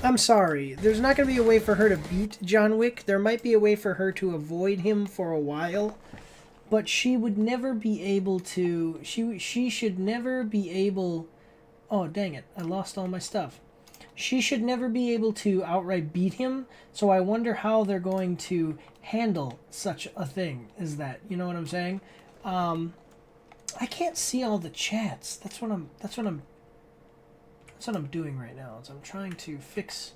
I'm sorry. There's not going to be a way for her to beat John Wick. There might be a way for her to avoid him for a while. But she would never be able to... She should never be able... Oh, dang it. I lost all my stuff. She should never be able to outright beat him. So I wonder how they're going to handle such a thing as that. You know what I'm saying? I can't see all the chats. That's what I'm doing right now. Is I'm trying to fix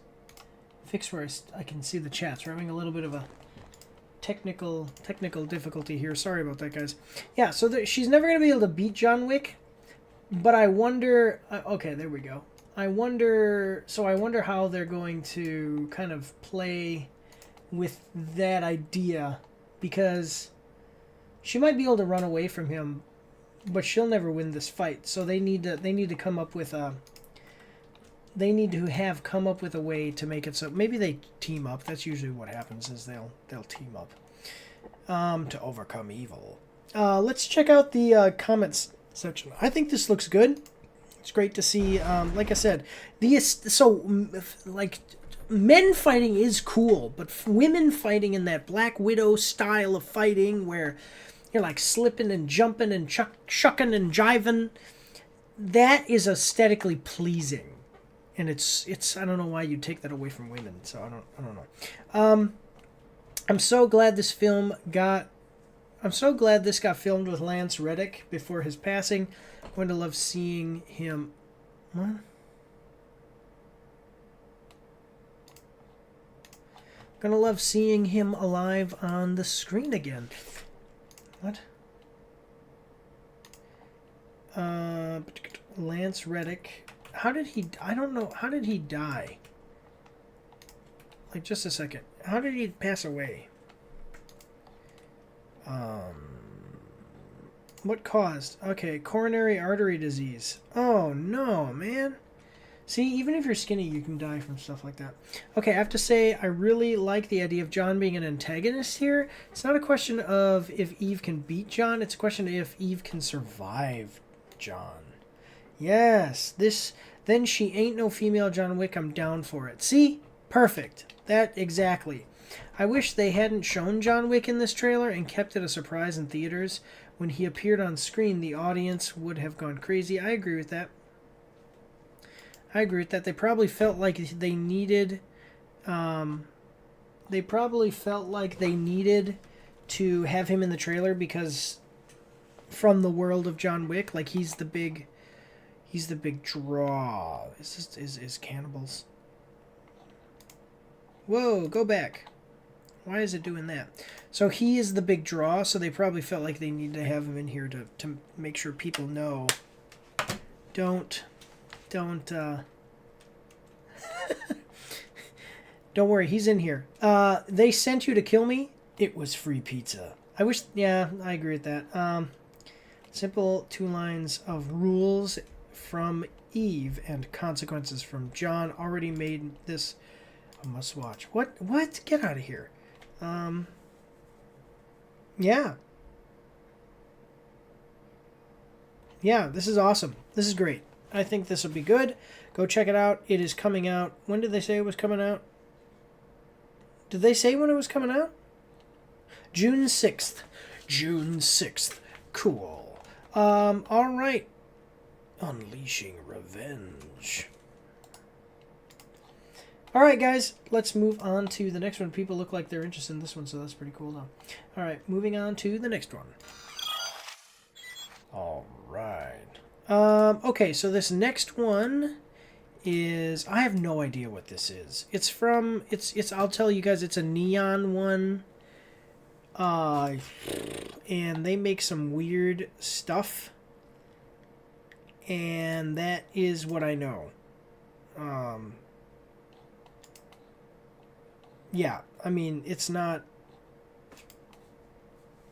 where I can see the chats. We're having a little bit of a technical difficulty here. Sorry about that, guys. Yeah, so she's never going to be able to beat John Wick, but I wonder... okay, there we go. I wonder how they're going to kind of play with that idea, because she might be able to run away from him, but she'll never win this fight. So they need to come up with a... They need to come up with a way to make it so maybe they team up. That's usually what happens, is they'll team up to overcome evil. Let's check out the comments section. I think this looks good. It's great to see. Like I said, like, men fighting is cool, but women fighting in that Black Widow style of fighting, where you're like slipping and jumping and shucking and jiving, that is aesthetically pleasing. And it's I don't know why you'd take that away from women, so I don't know. I'm so glad this got filmed with Lance Reddick before his passing. I'm going to love seeing him. What? Gonna love seeing him alive on the screen again. What? Lance Reddick. How did he... I don't know. How did he die? Like, just a second. How did he pass away? What caused? Okay, coronary artery disease. Oh, no, man. See, even if you're skinny, you can die from stuff like that. Okay, I have to say, I really like the idea of John being an antagonist here. It's not a question of if Eve can beat John. It's a question of if Eve can survive John. Yes, then she ain't no female John Wick. I'm down for it. See? Perfect. That exactly. I wish they hadn't shown John Wick in this trailer and kept it a surprise in theaters. When he appeared on screen, the audience would have gone crazy. I agree with that. I agree with that. They probably felt like they needed... they probably felt like they needed to have him in the trailer because from the world of John Wick, like he's the big draw. Is cannibals. Whoa, go back. Why is it doing that? So he is the big draw, so they probably felt like they needed to have him in here to make sure people know. Don't don't worry, he's in here. They sent you to kill me. It was free pizza. I wish, yeah, I agree with that. Simple 2 lines of rules from Eve and consequences from John already made this a must watch. What? Get out of here. Yeah. Yeah, this is awesome. This is great. I think this will be good. Go check it out. It is coming out. When did they say it was coming out? Did they say when it was coming out? June 6th. June 6th. Cool. All right. Unleashing Revenge. All right, guys. Let's move on to the next one. People look like they're interested in this one, so that's pretty cool now. All right, moving on to the next one. All right. Okay, so this next one is, I have no idea what this is. It's from, it's I'll tell you guys, it's a neon one. And they make some weird stuff. And that is what I know. Yeah, I mean, it's not,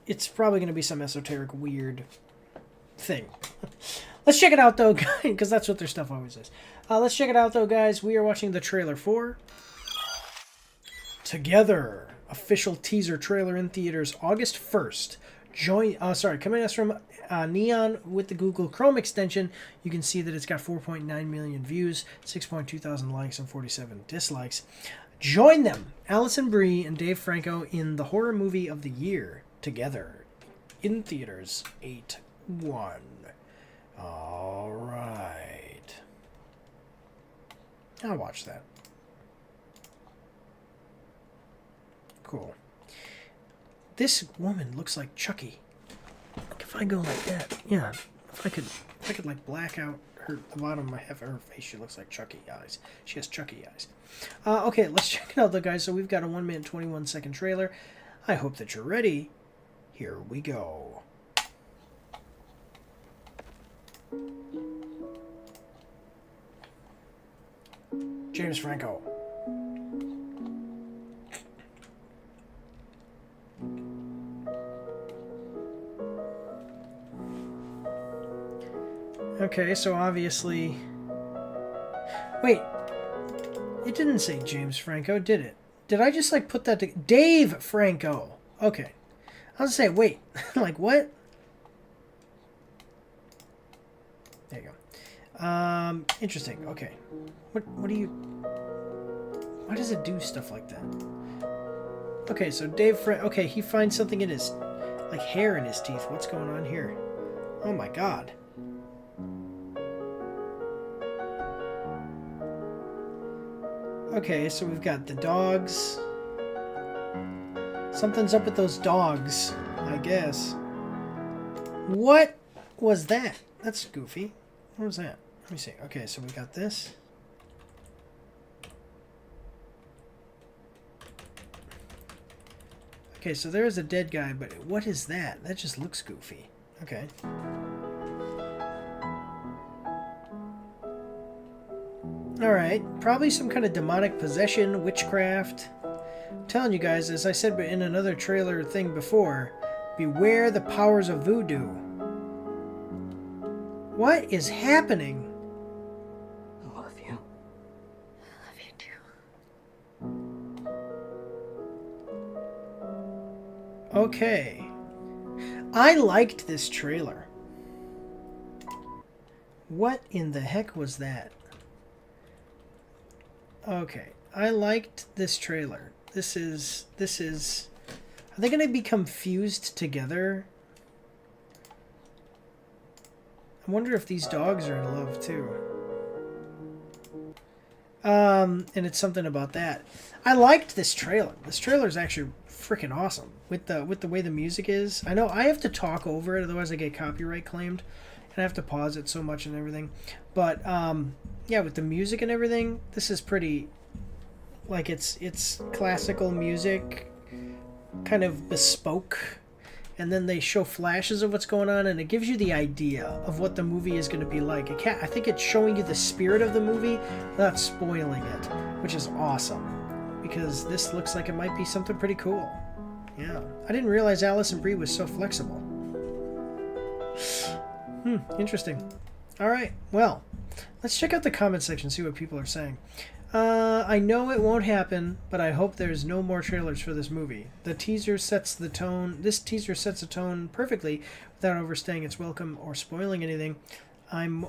it's probably going to be some esoteric weird thing. Let's check it out, though, because that's what their stuff always is. Let's check it out, though, guys. We are watching the trailer for Together. Official teaser trailer in theaters August 1st. Coming to us from Neon with the Google Chrome extension. You can see that it's got 4.9 million views, 6.2 thousand likes, and 47 dislikes. Join them, Alison Brie and Dave Franco, in the horror movie of the year, Together, in theaters 8/1. All right. I'll watch that. Cool. This woman looks like Chucky. Like if I go like that, yeah. If I could like black out the bottom of my half of her face, she looks like Chucky eyes. She has Chucky eyes. Okay, let's check it out, though, guys. So we've got a 1 minute 21 second trailer. I hope that you're ready. Here we go. James Franco. Okay, so obviously... Wait. It didn't say James Franco, did it? Did I just, like, put that to... Dave Franco! Okay. I was gonna say, wait. Like, what? There you go. Interesting. Okay. What do you... Why does it do stuff like that? Okay, so Dave Franco... Okay, he finds something in his... Like, hair in his teeth. What's going on here? Oh, my God. Okay, so we've got the dogs. Something's up with those dogs, I guess. What was that? That's goofy. What was that? Let me see. Okay, so we got this. Okay, so there's a dead guy, but what is that? That just looks goofy. Okay. Alright, probably some kind of demonic possession, witchcraft. I'm telling you guys, as I said in another trailer thing before, beware the powers of voodoo. What is happening? I love you. I love you too. Okay. I liked this trailer. What in the heck was that? Okay. I liked this trailer. This is. Are they going to become fused together? I wonder if these dogs are in love too. And it's something about that. I liked this trailer. This trailer is actually freaking awesome with the way the music is. I know I have to talk over it, otherwise I get copyright claimed, and I have to pause it so much and everything. But yeah, with the music and everything, this is pretty. Like it's classical music, kind of bespoke. And then they show flashes of what's going on, and it gives you the idea of what the movie is going to be like. I think it's showing you the spirit of the movie without spoiling it, which is awesome, because this looks like it might be something pretty cool. Yeah, I didn't realize Alison Brie was so flexible. Interesting. All right, well, let's check out the comment section, see what people are saying. I know it won't happen, but I hope there's no more trailers for this movie. The teaser sets the tone. This teaser sets the tone perfectly without overstaying its welcome or spoiling anything. I'm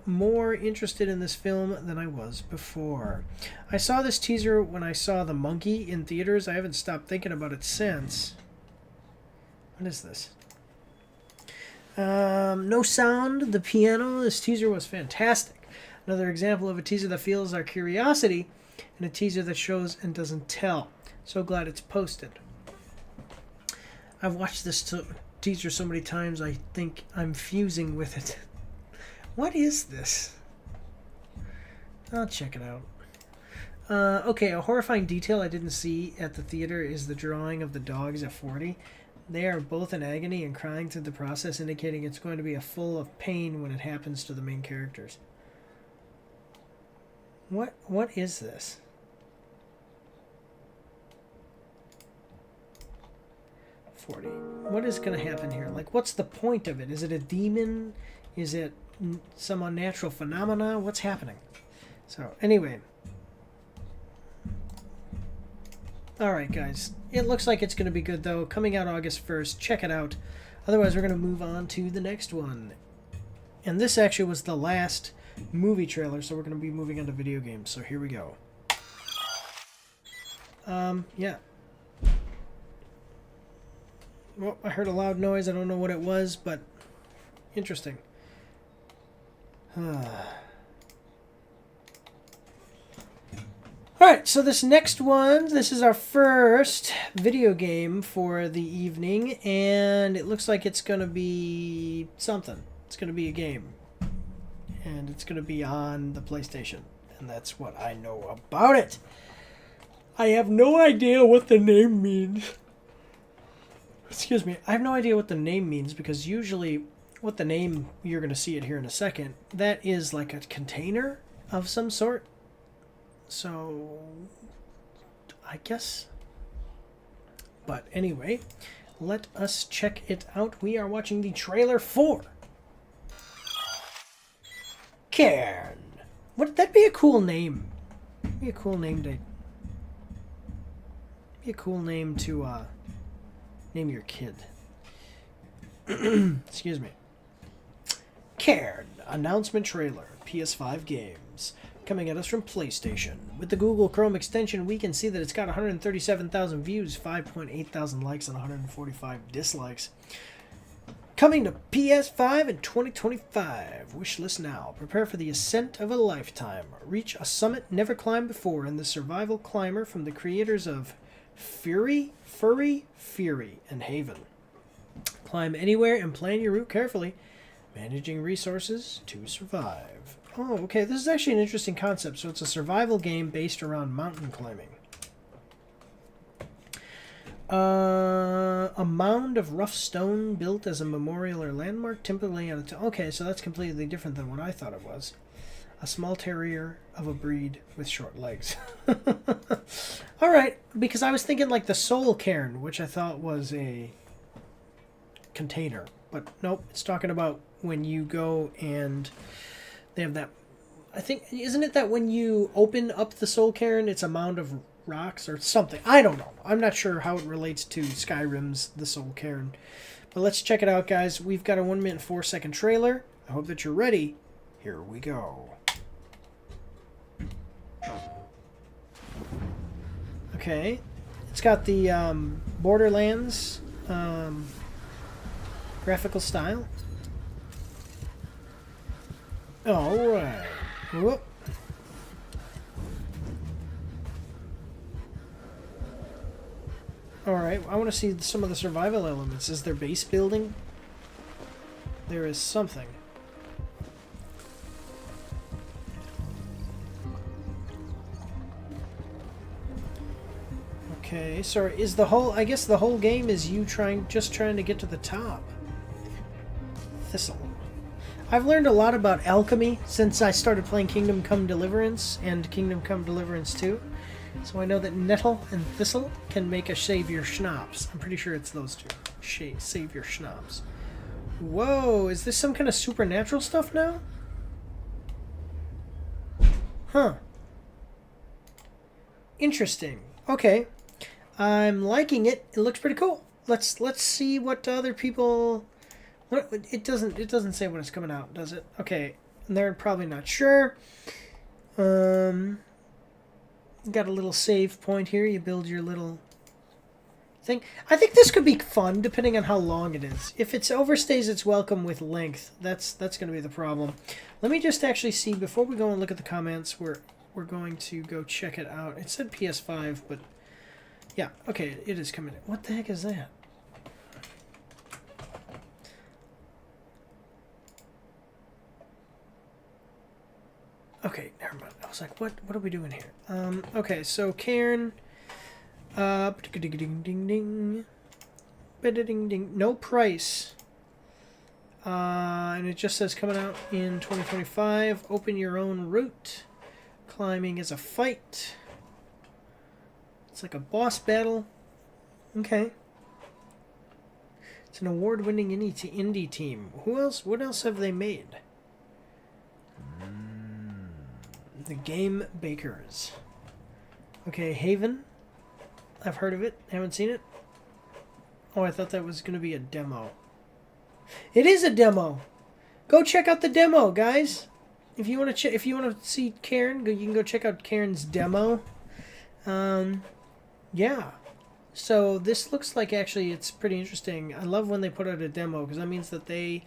more interested in this film than I was before. I saw this teaser when I saw The Monkey in theaters. I haven't stopped thinking about it since. What is this? No sound, the piano. This teaser was fantastic. Another example of a teaser that fuels our curiosity and a teaser that shows and doesn't tell. So glad it's posted. I've watched this teaser so many times I think I'm fusing with it. What is this? I'll check it out. Okay, a horrifying detail I didn't see at the theater is the drawing of the dogs at 40. They are both in agony and crying through the process, indicating it's going to be full of pain when it happens to the main characters. What is this? What is going to happen here? Like, what's the point of it? Is it a demon? Is it some unnatural phenomena? What's happening? So, anyway. Alright, guys. It looks like it's going to be good, though. Coming out August 1st. Check it out. Otherwise, we're going to move on to the next one. And this actually was the last movie trailer, so we're going to be moving on to video games. So here we go. Yeah. Well, I heard a loud noise. I don't know what it was, but interesting. Alright, so this next one, this is our first video game for the evening, and it looks like it's going to be something. It's going to be a game. And it's going to be on the PlayStation. And that's what I know about it. I have no idea what the name means. Excuse me. I have no idea what the name means, because usually what the name, you're going to see it here in a second, that is like a container of some sort. So, I guess. But anyway, let us check it out. We are watching the trailer for Cairn. That'd be a cool name. Be a cool name to name your kid. Excuse me. Cairn announcement trailer. PS5 games coming at us from PlayStation. With the Google Chrome extension, we can see that it's got 137,000 views, 5.8 thousand likes, and 145 dislikes. Coming to PS5 in 2025. Wishlist now. Prepare for the ascent of a lifetime. Reach a summit never climbed before in the survival climber from the creators of Fury, and Haven. Climb anywhere and plan your route carefully, managing resources to survive. Oh, okay. This is actually an interesting concept. So it's a survival game based around mountain climbing. A mound of rough stone built as a memorial or landmark, typically on a okay, so that's completely different than what I thought it was. A small terrier of a breed with short legs. Alright, because I was thinking like the Soul Cairn, which I thought was a container. But nope, it's talking about when you go and they have that... I think, isn't it that when you open up the Soul Cairn, it's a mound of rocks or something? I don't know. I'm not sure how it relates to Skyrim's The Soul Cairn. But let's check it out, guys. We've got a 1 minute 4 second trailer. I hope that you're ready. Here we go. Okay. It's got the Borderlands graphical style. Alright. Whoop. Alright, I want to see some of the survival elements. Is there base building? There is something. Okay, so is the whole... I guess the whole game is you just trying to get to the top. Thistle. I've learned a lot about alchemy since I started playing Kingdom Come Deliverance and Kingdom Come Deliverance 2. So I know that nettle and thistle can make a savior schnapps. I'm pretty sure it's those two. Savior schnapps. Whoa, is this some kind of supernatural stuff now? Huh. Interesting. Okay. I'm liking it. It looks pretty cool. Let's see what other people... It doesn't say when it's coming out, does it? Okay. They're probably not sure. Got a little save point here. You build your little thing. I think this could be fun, depending on how long it is. If it overstays its welcome with length, that's going to be the problem. Let me just actually see, before we go and look at the comments, we're going to go check it out. It said PS5, but yeah, okay, it is coming. What the heck is that? Okay, never mind. I was like, what are we doing here? Okay, so Cairn, ding ding ding, no price. And it just says coming out in 2025. Open your own route. Climbing is a fight. It's like a boss battle. Okay. It's an award-winning indie team. Who else? What else have they made? The Game Bakers. Okay, Haven. I've heard of it. Haven't seen it. Oh, I thought that was going to be a demo. It is a demo. Go check out the demo, guys. If you want to see Karen, you can go check out Karen's demo. Yeah. So this looks like actually it's pretty interesting. I love when they put out a demo because that means that they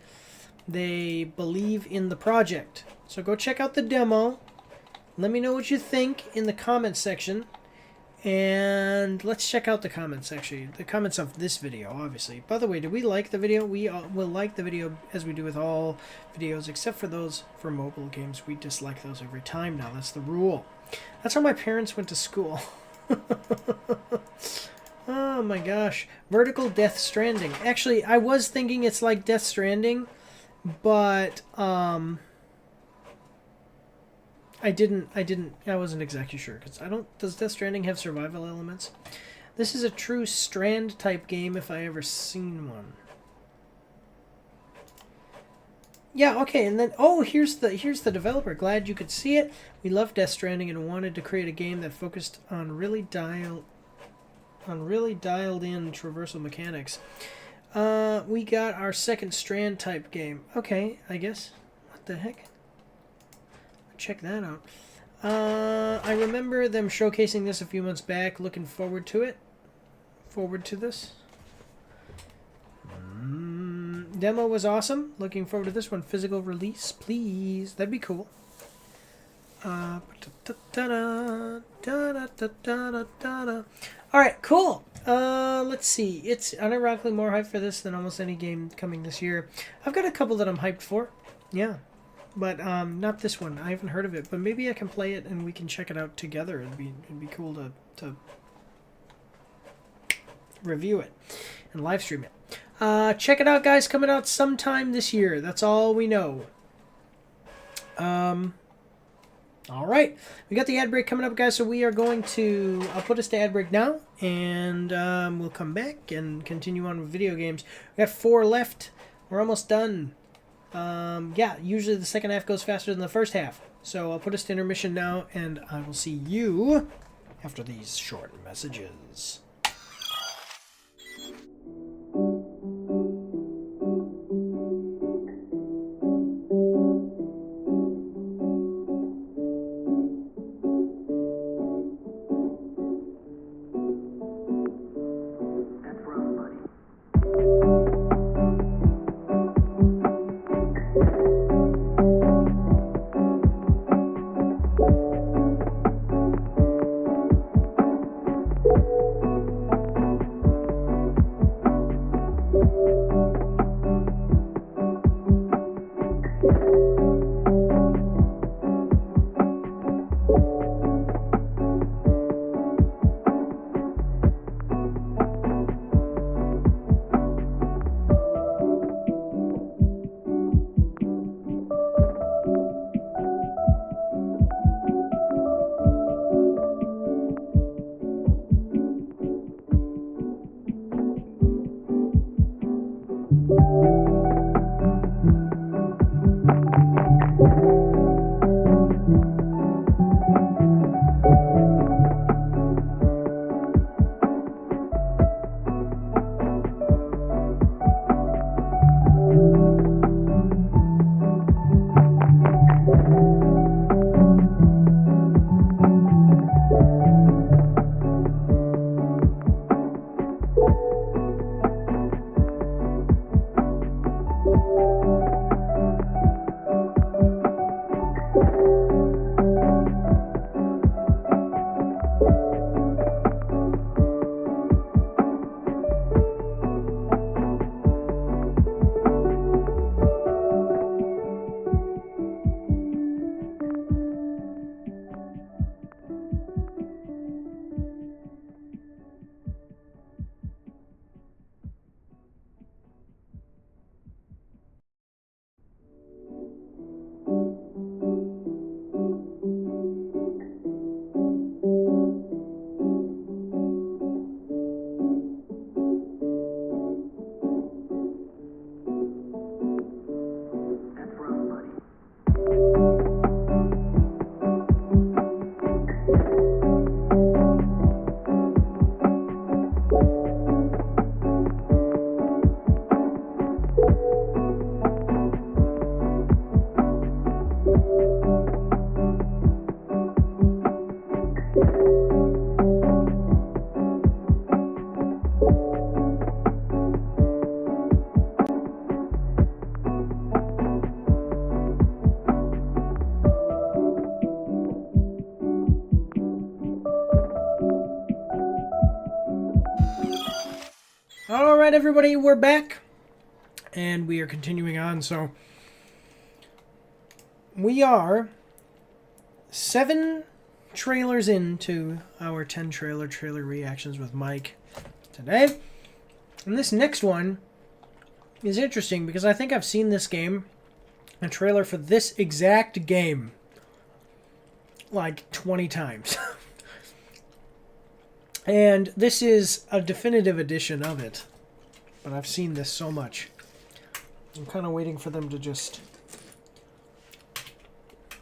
believe in the project. So go check out the demo. Let me know what you think in the comments section. And let's check out the comments, actually. The comments of this video, obviously. By the way, did we like the video? We will like the video as we do with all videos, except for those for mobile games. We dislike those every time now. That's the rule. That's how my parents went to school. Oh my gosh. Vertical Death Stranding. Actually, I was thinking it's like Death Stranding, but I wasn't exactly sure, because does Death Stranding have survival elements? This is a true Strand type game if I ever seen one. Yeah, okay, and then, oh, here's the developer. Glad you could see it. We love Death Stranding and wanted to create a game that focused on really dialed in traversal mechanics. We got our second Strand type game. Okay, I guess. What the heck? Check that out. I remember them showcasing this a few months back. Looking forward to it. Forward to this. Demo was awesome. Looking forward to this one. Physical release, please. That'd be cool. Alright, cool. Let's see. It's unironically more hyped for this than almost any game coming this year. I've got a couple that I'm hyped for. Yeah. But not this one. I haven't heard of it. But maybe I can play it and we can check it out together. It'd be cool to review it and live stream it. Check it out, guys. Coming out sometime this year. That's all we know. All right. We got the ad break coming up, guys. So we are going to... I'll put us to ad break now. And we'll come back and continue on with video games. We got 4 left. We're almost done. Yeah, usually the second half goes faster than the first half. So I'll put us to intermission now, and I will see you after these short messages. Alright, everybody, we're back. And we are continuing on, so... We are 7 trailers into our 10 trailer reactions with Mike today. And this next one is interesting because I think I've seen this game, a trailer for this exact game, like 20 times. And this is a definitive edition of it. But I've seen this so much. I'm kind of waiting for them to just...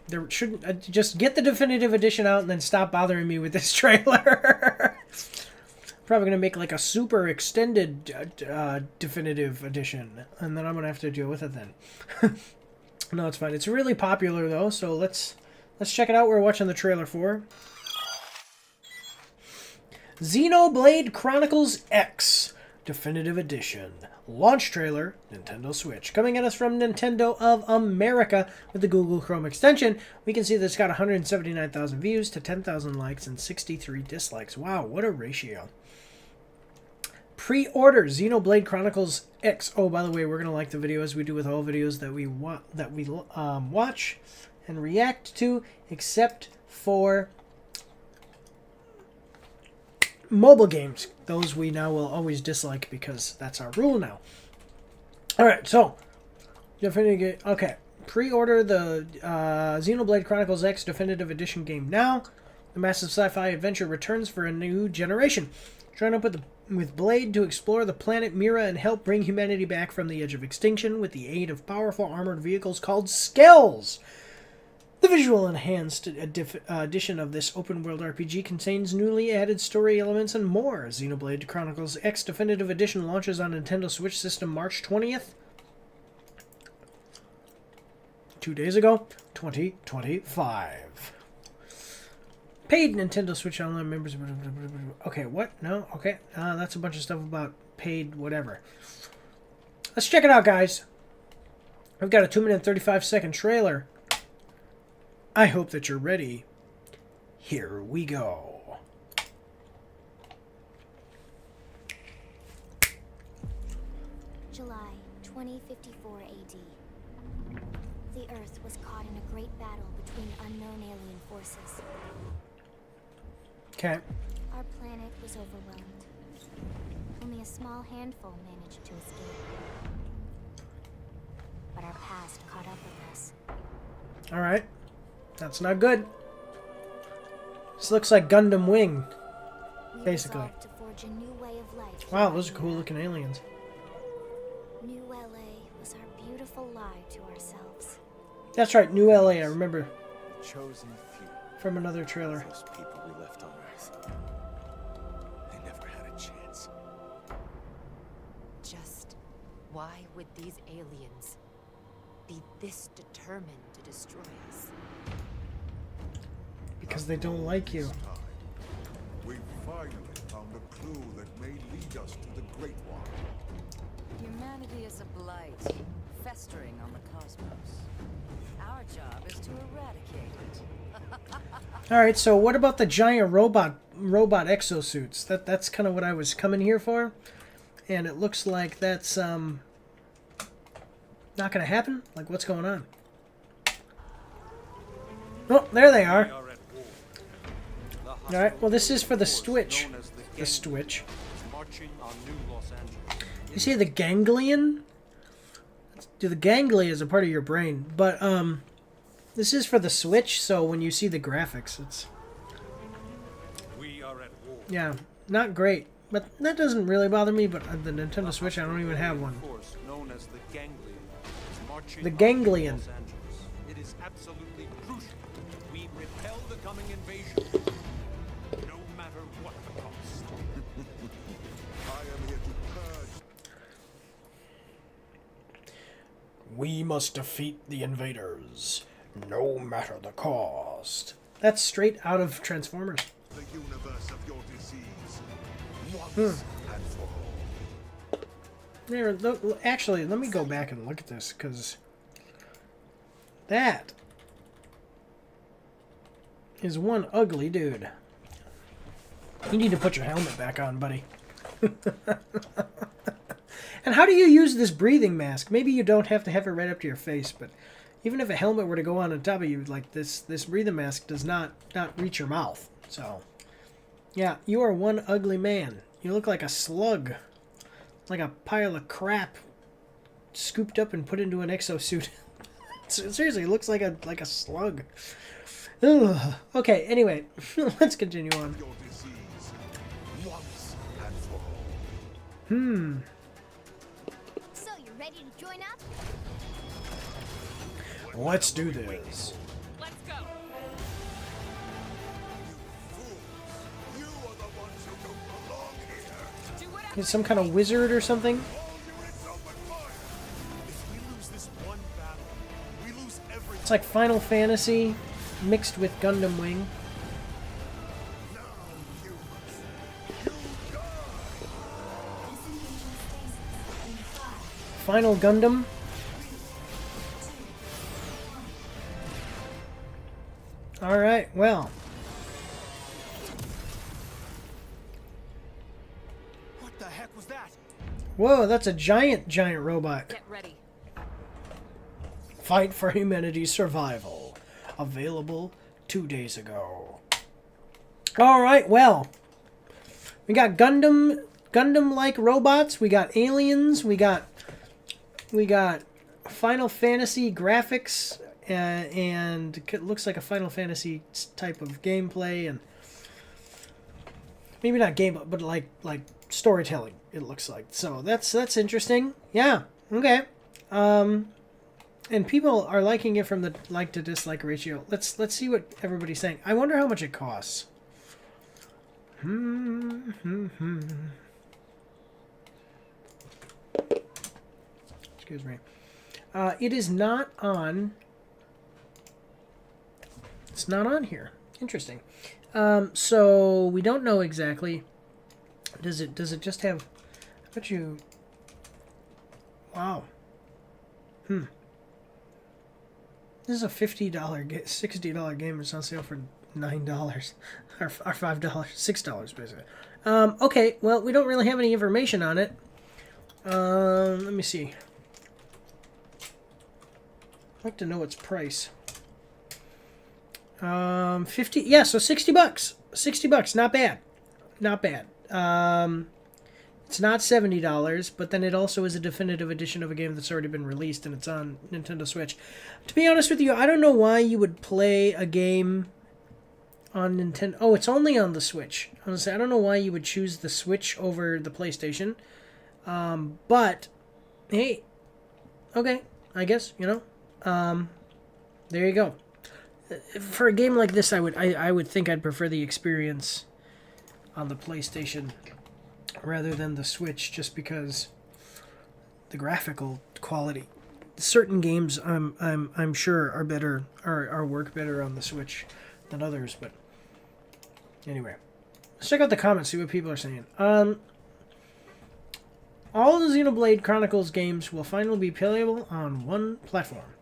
There shouldn't... just get the definitive edition out and then stop bothering me with this trailer. Probably going to make like a super extended definitive edition. And then I'm going to have to deal with it then. No, it's fine. It's really popular though, so let's check it out. We're watching the trailer for Xenoblade Chronicles X Definitive Edition. Launch trailer, Nintendo Switch. Coming at us from Nintendo of America with the Google Chrome extension. We can see that it's got 179,000 views to 10,000 likes and 63 dislikes. Wow, what a ratio. Pre-order Xenoblade Chronicles X. Oh, by the way, we're going to like the video as we do with all videos that we watch and react to, except for mobile games. Those we now will always dislike because that's our rule now. Alright, so okay. Pre-order the Xenoblade Chronicles X Definitive Edition game now. The massive sci-fi adventure returns for a new generation. Join up with Blade to explore the planet Mira and help bring humanity back from the edge of extinction with the aid of powerful armored vehicles called Skells. The visual enhanced edition of this open-world RPG contains newly added story elements and more. Xenoblade Chronicles X Definitive Edition launches on Nintendo Switch system March 20th. 2 days ago, 2025. Paid Nintendo Switch Online members... Okay, what? No? Okay. That's a bunch of stuff about paid whatever. Let's check it out, guys. I've got a 2-minute 35-second trailer. I hope that you're ready. Here we go. July 2054 AD. The Earth was caught in a great battle between unknown alien forces. Okay. Our planet was overwhelmed. Only a small handful managed to escape. But our past caught up with us. Alright. That's not good. This looks like Gundam Wing, basically. To forge a new way of life. Wow, those are cool looking aliens. New LA was our beautiful lie to ourselves. That's right, New LA, I remember. The chosen few. From another trailer. Those people we left on Earth. They never had a chance. Just why would these aliens be this determined to destroy us? Because they don't like you. We finally found a clue that may lead us to the Great One. Humanity is a blight, festering on the cosmos. Our job is to eradicate it. Alright, so what about the giant robot exosuits? That's kind of what I was coming here for. And it looks like that's not gonna happen? Like, what's going on? Oh, there they are. Alright, well this is for the Switch. The Switch. You see the ganglion? The ganglia is a part of your brain. But, this is for the Switch, so when you see the graphics, it's... Yeah, not great. But that doesn't really bother me, but the Nintendo Switch, I don't even have one. The ganglion. It is absolutely crucial. We repel the coming invasion, no matter what the cost. I am here to purge. We must defeat the invaders, no matter the cost. That's straight out of Transformers. The universe of your disease. Once and for all. There, actually, let me go back and look at this, because that is one ugly dude. You need to put your helmet back on, buddy. And how do you use this breathing mask? Maybe you don't have to have it right up to your face, but even if a helmet were to go on top of you, like this breathing mask does not reach your mouth. So, yeah, you are one ugly man. You look like a slug, like a pile of crap scooped up and put into an exosuit. Seriously, it looks like a slug. Ugh. Okay, anyway, let's continue on. So, you ready to join up? Let's do this. Let's go. He's some kind of wizard or something. It's like Final Fantasy mixed with Gundam Wing. Final Gundam. Alright, well. What the heck was that? Whoa, that's a giant robot. Get ready. Fight for humanity's survival. Available 2 days ago. Alright, well. We got Gundam-like robots. We got aliens. We got Final Fantasy graphics. And it looks like a Final Fantasy type of gameplay. And maybe not game, but like storytelling, it looks like. So that's interesting. Yeah, okay. And people are liking it from the like to dislike ratio. Let's see what everybody's saying. I wonder how much it costs. Excuse me. It is not on. It's not on here. Interesting. So we don't know exactly. Does it just have? I bet you. Wow. This is a $50, $60 game. It's on sale for $9 or $5, $6 basically. Okay, well, we don't really have any information on it. Let me see. I'd like to know its price. 50. Yeah, so $60. $60, not bad. Not bad. It's not $70, but then it also is a definitive edition of a game that's already been released, and it's on Nintendo Switch. To be honest with you, I don't know why you would play a game on Nintendo. Oh, it's only on the Switch. Honestly, I don't know why you would choose the Switch over the PlayStation. But, hey, okay, I guess, you know. There you go. For a game like this, I would think I'd prefer the experience on the PlayStation rather than the Switch, just because the graphical quality. Certain games I'm sure are better or work better on the Switch than others, but anyway. Let's check out the comments, see what people are saying. All the Xenoblade Chronicles games will finally be playable on one platform.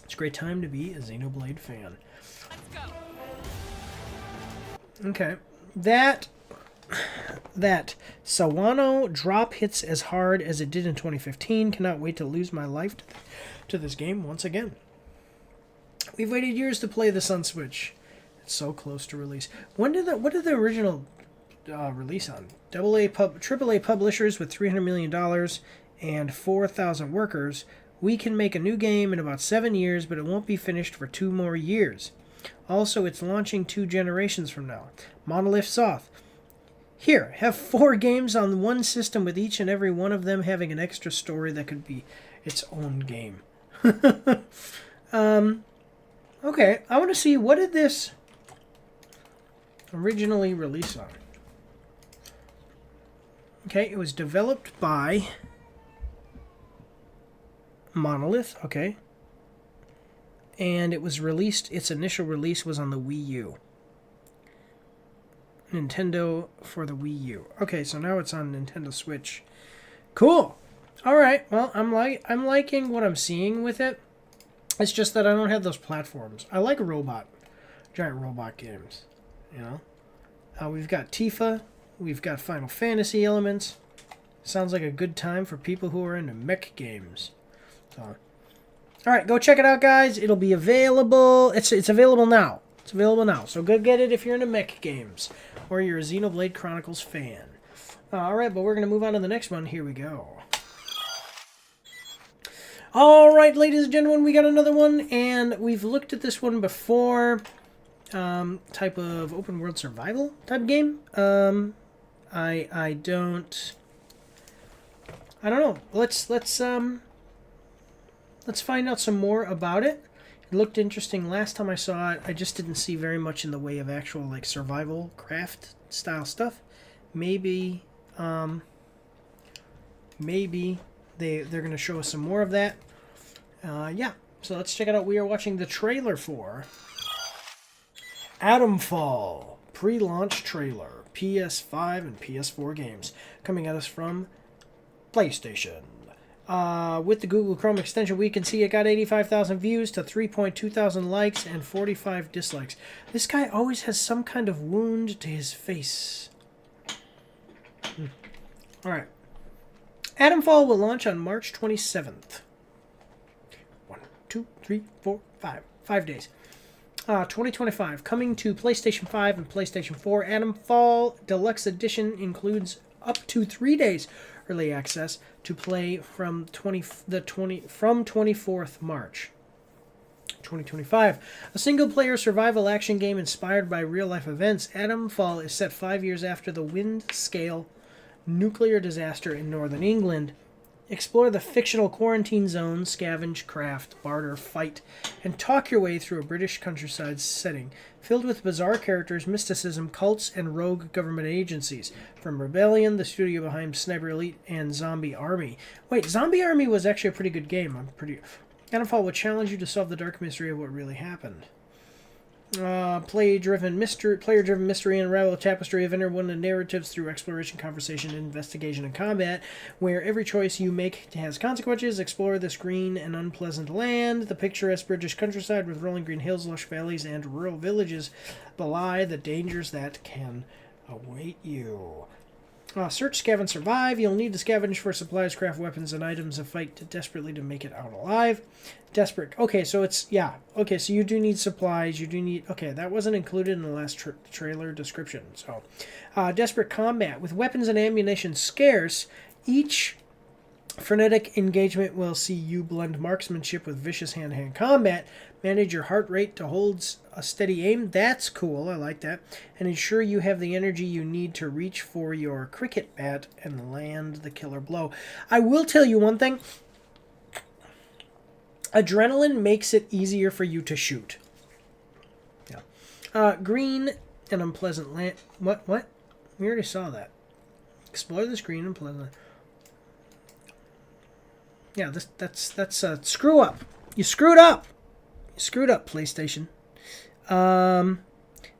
It's a great time to be a Xenoblade fan. Let's go. Okay. That Sawano drop hits as hard as it did in 2015. Cannot wait to lose my life to this game once again. We've waited years to play this on Switch. It's so close to release. What did the original release on? AAA publishers with $300 million and 4,000 workers. We can make a new game in about 7 years, but it won't be finished for 2 more years. Also, it's launching 2 generations from now. Monolith Soft. Here, have 4 games on one system with each and every one of them having an extra story that could be its own game. Okay, I want to see, what did this originally release on? Okay, it was developed by Monolith, okay. And it was released, its initial release was on the Wii U. Nintendo for the Wii U. Okay, so now it's on Nintendo Switch. Cool. All right. Well, I'm liking what I'm seeing with it. It's just that I don't have those platforms. I like giant robot games. You know, we've got Tifa, we've got Final Fantasy elements. Sounds like a good time for people who are into mech games. So, all right, go check it out, guys. It'll be available. It's available now. It's available now. So go get it if you're into mech games or you're a Xenoblade Chronicles fan. All right, but we're going to move on to the next one. Here we go. All right, ladies and gentlemen, we got another one, and we've looked at this one before. Type of open world survival type game. I don't know. Let's find out some more about it. It looked interesting last time I saw it. I just didn't see very much in the way of actual like survival craft style stuff. Maybe they're going to show us some more of that. Yeah, so let's check it out. We are watching the trailer for Atomfall, pre-launch trailer, PS5 and PS4 games, coming at us from PlayStation. With the Google Chrome extension, we can see it got 85,000 views to 3.2 thousand likes and 45 dislikes. This guy always has some kind of wound to his face. Alright. Atomfall will launch on March 27th. 1, 2, 3, 4, 5. 5 days. 2025. Coming to PlayStation 5 and PlayStation 4. Atomfall Deluxe Edition includes up to 3 days early access to play from 24th March 2025. A single-player survival action game inspired by real-life events, Atomfall is set 5 years after the wind-scale nuclear disaster in northern England. Explore the fictional quarantine zone, scavenge, craft, barter, fight, and talk your way through a British countryside setting filled with bizarre characters, mysticism, cults, and rogue government agencies. From Rebellion, the studio behind Sniper Elite, and Zombie Army. Wait, Zombie Army was actually a pretty good game. Atomfall will challenge you to solve the dark mystery of what really happened. Player-driven mystery and unravel a tapestry of interwoven narratives through exploration, conversation, investigation, and combat, where every choice you make has consequences. Explore this green and unpleasant land. The picturesque British countryside with rolling green hills, lush valleys, and rural villages belie the dangers that can await you. Search, scavenge, survive. You'll need to scavenge for supplies, craft weapons, and items, and fight desperately to make it out alive. Desperate. Okay, so it's, yeah. Okay, so you do need supplies. You do need, okay, that wasn't included in the last trailer description. So, desperate combat. With weapons and ammunition scarce, each frenetic engagement will see you blend marksmanship with vicious hand-to-hand combat. Manage your heart rate to hold a steady aim. That's cool. I like that. And ensure you have the energy you need to reach for your cricket bat and land the killer blow. I will tell you one thing. Adrenaline makes it easier for you to shoot. Yeah. Green and unpleasant land. What? We already saw that. Explore this green and pleasant. Yeah, that's a screw up. You screwed up. You screwed up, PlayStation.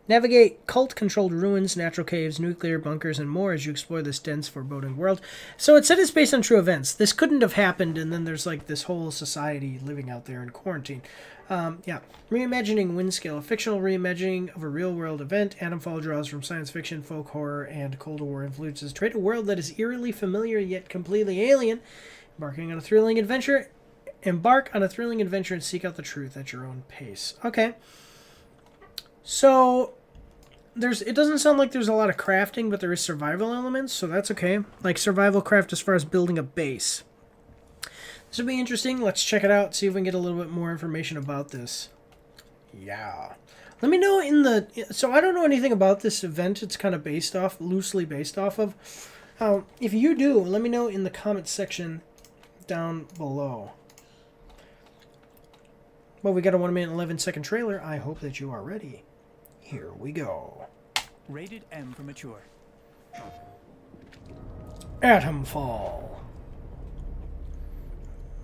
Navigate cult-controlled ruins, natural caves, nuclear bunkers, and more as you explore this dense, foreboding world. So it said it's based on true events. This couldn't have happened, and then there's like this whole society living out there in quarantine. Yeah. Reimagining Windscale, a fictional reimagining of a real-world event. Atomfall draws from science fiction, folk horror, and Cold War influences. Create a world that is eerily familiar yet completely alien. Embark on a thrilling adventure and seek out the truth at your own pace. Okay. So, it doesn't sound like there's a lot of crafting, but there is survival elements, so that's okay. Like survival craft as far as building a base. This will be interesting. Let's check it out, see if we can get a little bit more information about this. Yeah. Let me know so I don't know anything about this event. It's kind of loosely based off of. If you do, let me know in the comments section down below. Well, we got a 1 minute and 11 second trailer. I hope that you are ready. Here we go. Rated M for mature. Atomfall.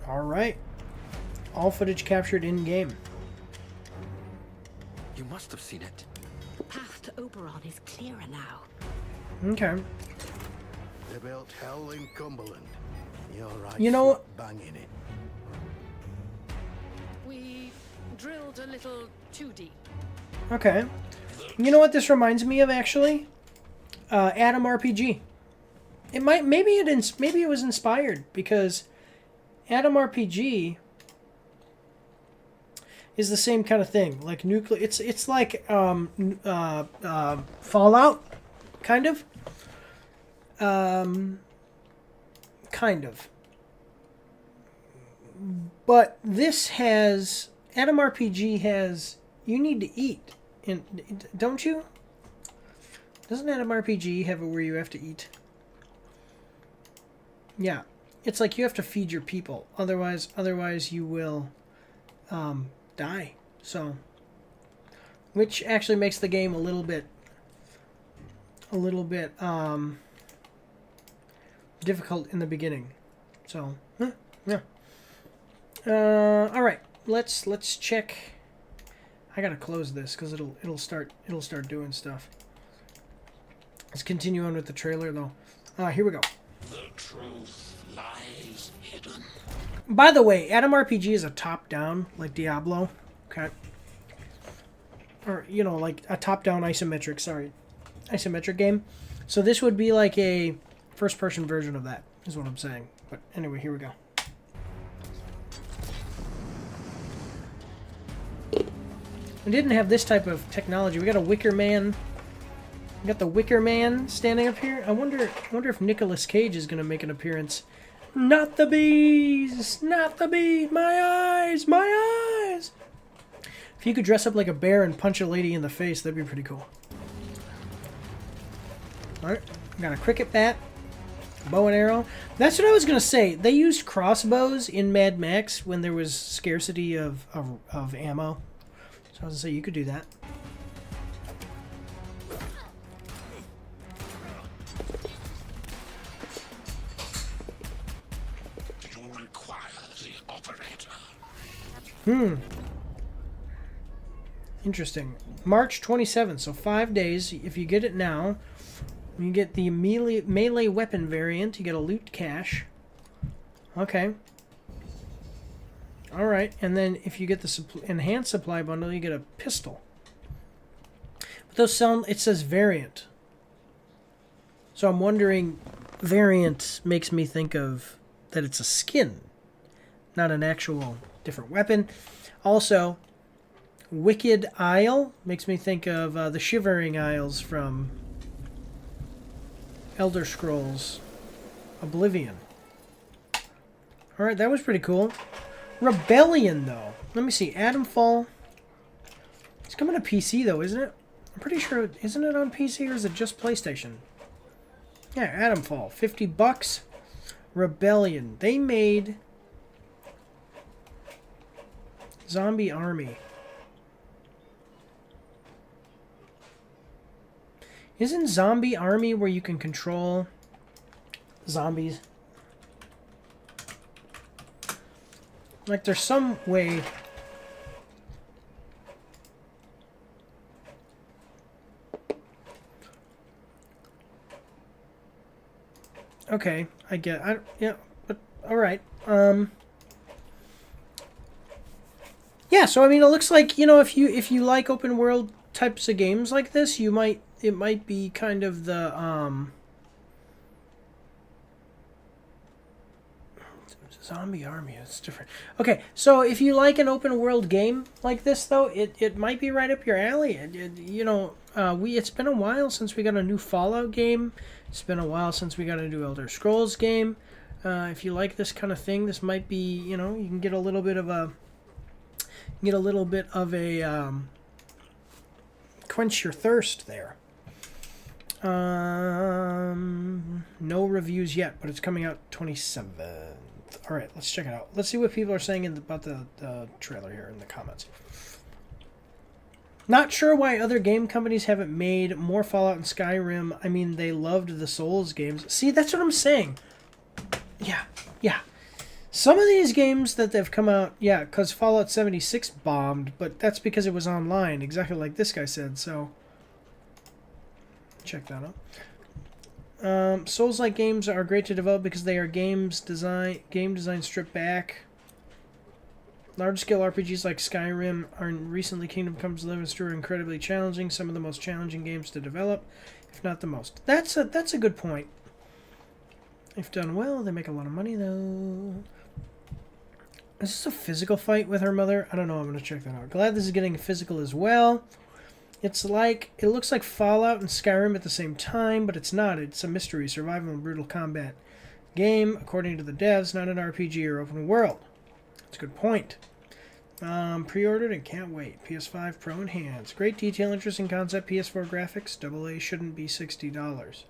Alright. All footage captured in-game. You must have seen it. The path to Oberon is clearer now. Okay. They built hell in Cumberland. You're right. You know, bang in it. We drilled a little too deep. Okay. You know what this reminds me of, actually? Atom RPG. It might, maybe it was inspired because Atom RPG is the same kind of thing. Like nuclear, it's like Fallout, kind of. Kind of. But this has, Atom RPG has, you need to eat, don't you? Doesn't Atom RPG have it where you have to eat? Yeah, it's like you have to feed your people, otherwise you will die. So, which actually makes the game a little bit difficult in the beginning. So, yeah. All right, let's check. I gotta close this because it'll start doing stuff. Let's continue on with the trailer though. Here we go. The truth lies hidden. By the way, Atom RPG is a top-down, like Diablo. Okay. Or, you know, like a top-down isometric game. So this would be like a first-person version of that, is what I'm saying. But anyway, here we go. We didn't have this type of technology. We got a Wicker Man. We got the Wicker Man standing up here. I wonder if Nicolas Cage is going to make an appearance. Not the bees! Not the bees! My eyes! My eyes! If you could dress up like a bear and punch a lady in the face, that'd be pretty cool. Alright, got a cricket bat. Bow and arrow. That's what I was going to say. They used crossbows in Mad Max when there was scarcity of ammo. So I was going to say, you could do that. Interesting. March 27th, so 5 days. If you get it now, you get the melee weapon variant. You get a loot cache. Okay. Alright, and then if you get the enhanced supply bundle, you get a pistol. But those sound, it says variant. So I'm wondering, variant makes me think of that it's a skin, not an actual different weapon. Also, Wicked Isle makes me think of the Shivering Isles from Elder Scrolls Oblivion. Alright, that was pretty cool. Rebellion, though. Let me see. Atomfall. It's coming to PC, though, isn't it? I'm pretty sure. Isn't it on PC, or is it just PlayStation? Yeah, Atomfall. $50. Rebellion. They made Zombie Army. Isn't Zombie Army where you can control zombies? Like, there's some way... Okay, I get... yeah, but... Alright. Yeah, so, I mean, it looks like, you know, if you like open world types of games like this, you might... It might be kind of the, Zombie Army, it's different. Okay, so if you like an open world game like this, though, it might be right up your alley. You know, it's been a while since we got a new Fallout game. It's been a while since we got a new Elder Scrolls game. If you like this kind of thing, this might be, you know, you can get a little bit of a... quench your thirst there. No reviews yet, but it's coming out 27th. Alright, let's check it out. Let's see what people are saying about the trailer here in the comments. Not sure why other game companies haven't made more Fallout and Skyrim. I mean, they loved the Souls games. See, that's what I'm saying. Yeah. Some of these games that they've come out, yeah, because Fallout 76 bombed, but that's because it was online, exactly like this guy said, so... Check that out. Souls-like games are great to develop because they are game design stripped back. Large-scale RPGs like Skyrim are recently Kingdom Come Deliverance are incredibly challenging. Some of the most challenging games to develop, if not the most. That's a good point. If done well, they make a lot of money, though. Is this a physical fight with her mother? I don't know. I'm going to check that out. Glad this is getting physical as well. It's like, it looks like Fallout and Skyrim at the same time, but it's not. It's a mystery, survival, and brutal combat game, according to the devs, not an RPG or open world. That's a good point. Pre-ordered and can't wait. PS5 Pro Enhanced. Great detail, interesting concept, PS4 graphics. AA shouldn't be $60.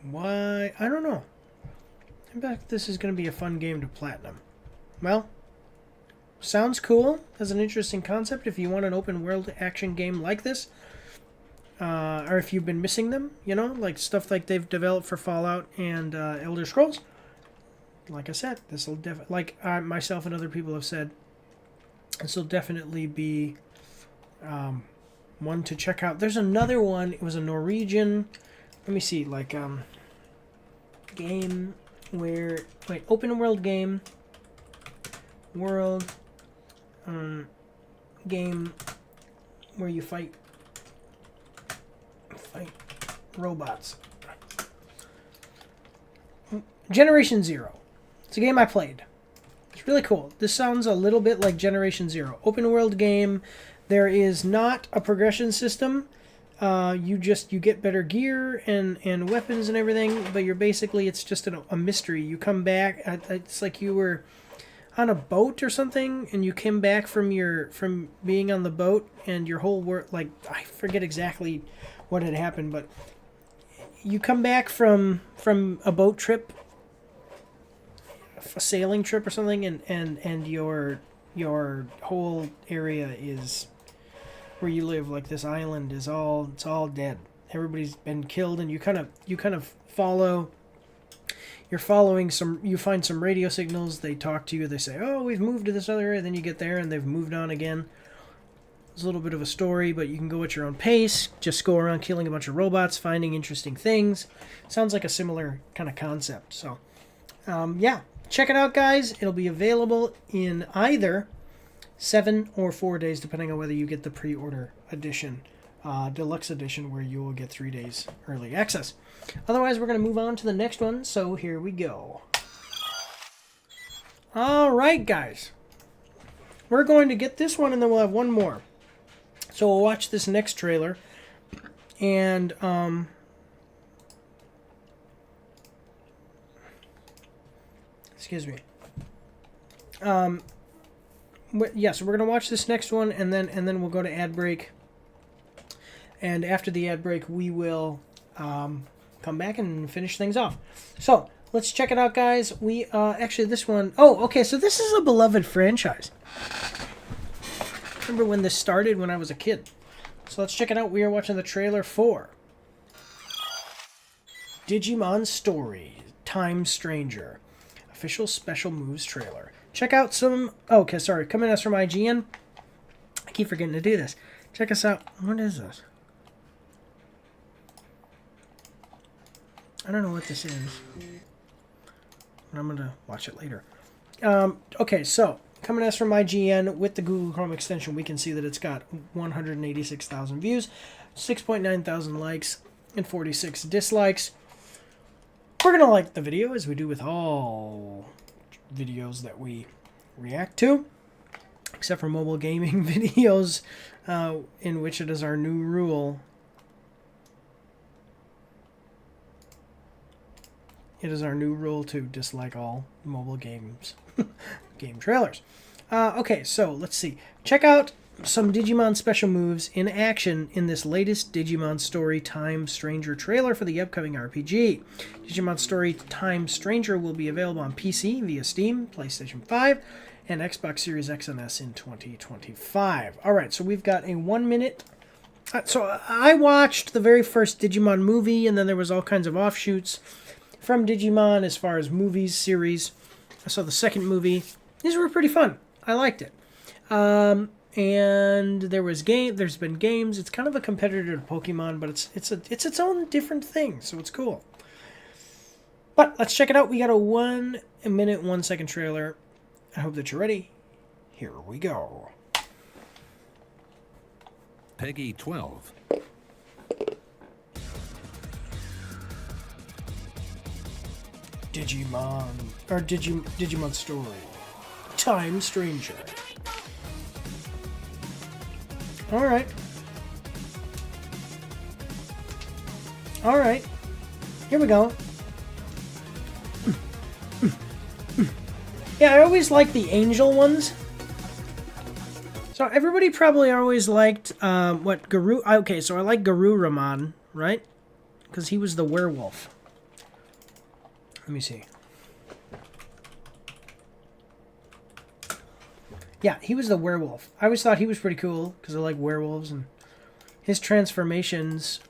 Why? I don't know. I bet this is going to be a fun game to platinum. Well, sounds cool. Has an interesting concept if you want an open world action game like this. Or if you've been missing them, you know, like stuff like they've developed for Fallout and Elder Scrolls. Like I said, this will definitely, like myself and other people have said, this will definitely be one to check out. There's another one. It was a Norwegian, let me see, like game where, wait, open world game, game where you fight robots. Generation Zero. It's a game I played. It's really cool. This sounds a little bit like Generation Zero. Open world game. There is not a progression system. You get better gear and weapons and everything, but you're basically, it's just a mystery. You come back, it's like you were on a boat or something, and you came back from being on the boat, and your whole world, like, I forget exactly what had happened, but you come back from a boat trip, a sailing trip or something, and your whole area is where you live, like this island is all dead. Everybody's been killed, and you kind of follow. You're following you find some radio signals. They talk to you. They say, "Oh, we've moved to this other area." Then you get there, and they've moved on again. It's a little bit of a story, but you can go at your own pace. Just go around killing a bunch of robots, finding interesting things. Sounds like a similar kind of concept. So, yeah. Check it out, guys. It'll be available in either 7 or 4 days, depending on whether you get the pre-order edition, deluxe edition, where you will get 3 days early access. Otherwise, we're going to move on to the next one, so here we go. All right, guys. We're going to get this one, and then we'll have one more. So we'll watch this next trailer, and excuse me. Yeah, so we're gonna watch this next one, and then we'll go to ad break. And after the ad break, we will come back and finish things off. So let's check it out, guys. We actually this one. Oh, okay. So this is a beloved franchise. Remember when this started when I was a kid. So let's check it out. We are watching the trailer for Digimon Story Time Stranger. Official Special Moves trailer. Check out some... Okay, sorry. Coming to us from IGN. I keep forgetting to do this. Check us out. What is this? I don't know what this is. I'm going to watch it later. Okay, so... Coming to us from IGN with the Google Chrome extension, we can see that it's got 186,000 views, 6.9 thousand likes, and 46 dislikes. We're going to like the video, as we do with all videos that we react to, except for mobile gaming videos, in which it is our new rule. It is our new rule to dislike all mobile games, game trailers. Okay, so let's see. Check out some Digimon special moves in action in this latest Digimon Story Time Stranger trailer for the upcoming RPG. Digimon Story Time Stranger will be available on PC via Steam, PlayStation 5, and Xbox Series X and S in 2025. Alright, so we've got a 1 minute... So I watched the very first Digimon movie, and then there was all kinds of offshoots from Digimon as far as movies, series. I saw the second movie. These were pretty fun. I liked it. And there's been games. It's kind of a competitor to Pokemon, but it's its own different thing, so it's cool. But let's check it out. We got a 1 minute, 1 second trailer. I hope that you're ready. Here we go. Peggy 12. Digimon, or Digimon Story. Time Stranger. Alright. Alright. Here we go. Yeah, I always like the angel ones. So everybody probably always liked, what, Garu... Okay, so I like Garurumon, right? Because he was the werewolf. Let me see. Yeah, he was the werewolf. I always thought he was pretty cool, because I like werewolves, and his transformations,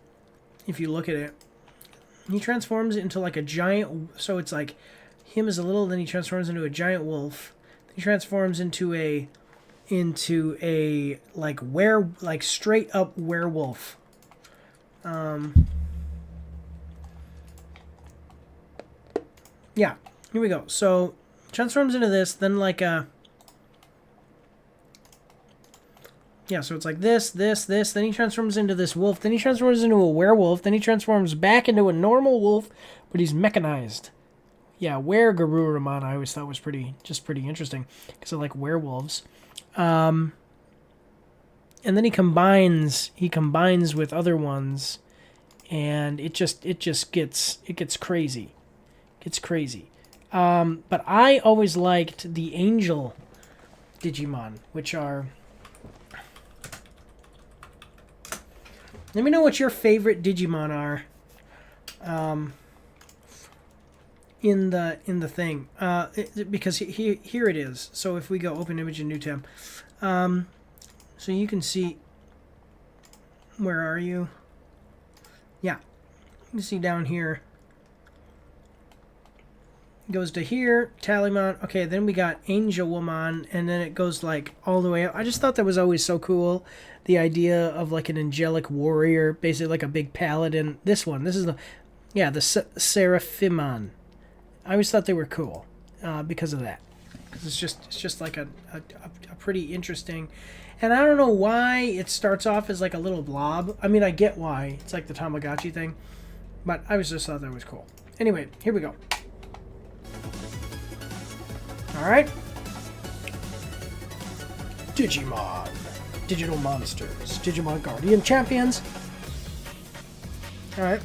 if you look at it, he transforms into like a giant... So it's like him as a little, then he transforms into a giant wolf. He transforms into a like straight up werewolf. Yeah, here we go. So transforms into this, then like a... Yeah, so it's like this, then he transforms into this wolf, then he transforms into a werewolf, then he transforms back into a normal wolf, but he's mechanized. Yeah, Garurumon I always thought was pretty interesting, because I like werewolves. And then he combines with other ones, and it gets crazy. It's crazy. But I always liked the angel Digimon, which are... Let me know what your favorite Digimon are. In the thing. Because here it is. So if we go open image in new tab. So you can see... Where are you? Yeah. You can see down here. Goes to here, Talymon. Okay, then we got Angel Woman, and then it goes like all the way up. I just thought that was always so cool. The idea of like an angelic warrior, basically like a big paladin. This is the Seraphimon. I always thought they were cool because of that. Because it's just like a pretty interesting. And I don't know why it starts off as like a little blob. I mean, I get why. It's like the Tamagotchi thing. But I just thought that was cool. Anyway, here we go. Alright. Digimon. Digital Monsters. Digimon Guardian Champions. Alright.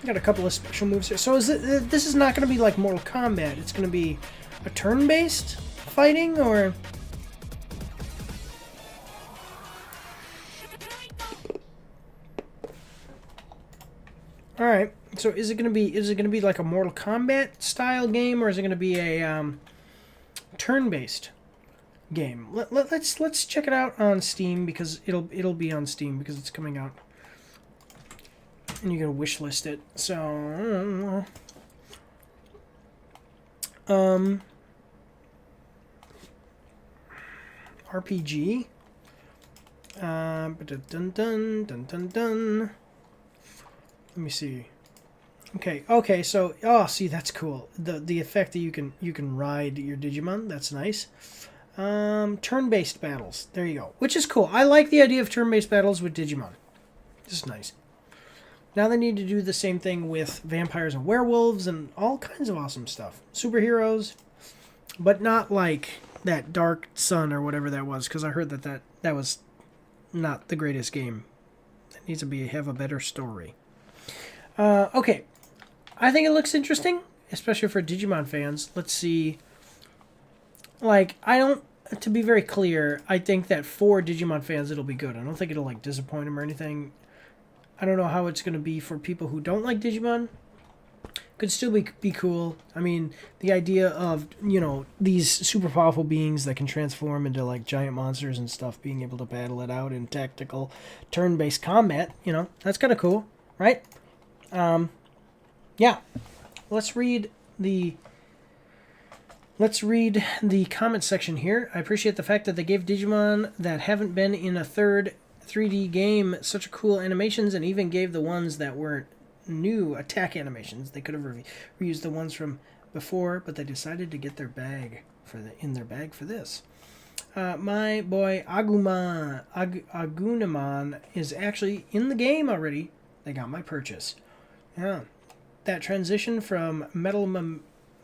Got a couple of special moves here. So this is not going to be like Mortal Kombat. It's going to be a turn-based fighting, or... Alright. So is it gonna be like a Mortal Kombat style game, or is it gonna be a turn-based game? Let's check it out on Steam, because it'll be on Steam because it's coming out, and you're gonna wishlist it. So RPG. Dun dun dun dun dun dun. Let me see. Okay, so see, that's cool. The effect that you can ride your Digimon, that's nice. Turn-based battles. There you go. Which is cool. I like the idea of turn-based battles with Digimon. This is nice. Now they need to do the same thing with vampires and werewolves and all kinds of awesome stuff. Superheroes, but not like that Dark Sun or whatever that was, because I heard that was not the greatest game. It needs to have a better story. Okay. I think it looks interesting, especially for Digimon fans. Let's see. Like, to be very clear, I think that for Digimon fans it'll be good. I don't think it'll like disappoint them or anything. I don't know how it's going to be for people who don't like Digimon. Could still be cool. I mean, the idea of, these super powerful beings that can transform into like giant monsters and stuff, being able to battle it out in tactical turn-based combat, that's kind of cool, right? Yeah. Let's read the comment section here. I appreciate the fact that they gave Digimon that haven't been in a third 3D game such cool animations, and even gave the ones that weren't new attack animations. They could have reused the ones from before, but they decided to get their bag in their bag for this. My boy Agunamon is actually in the game already. They got my purchase. Yeah. that transition from Metal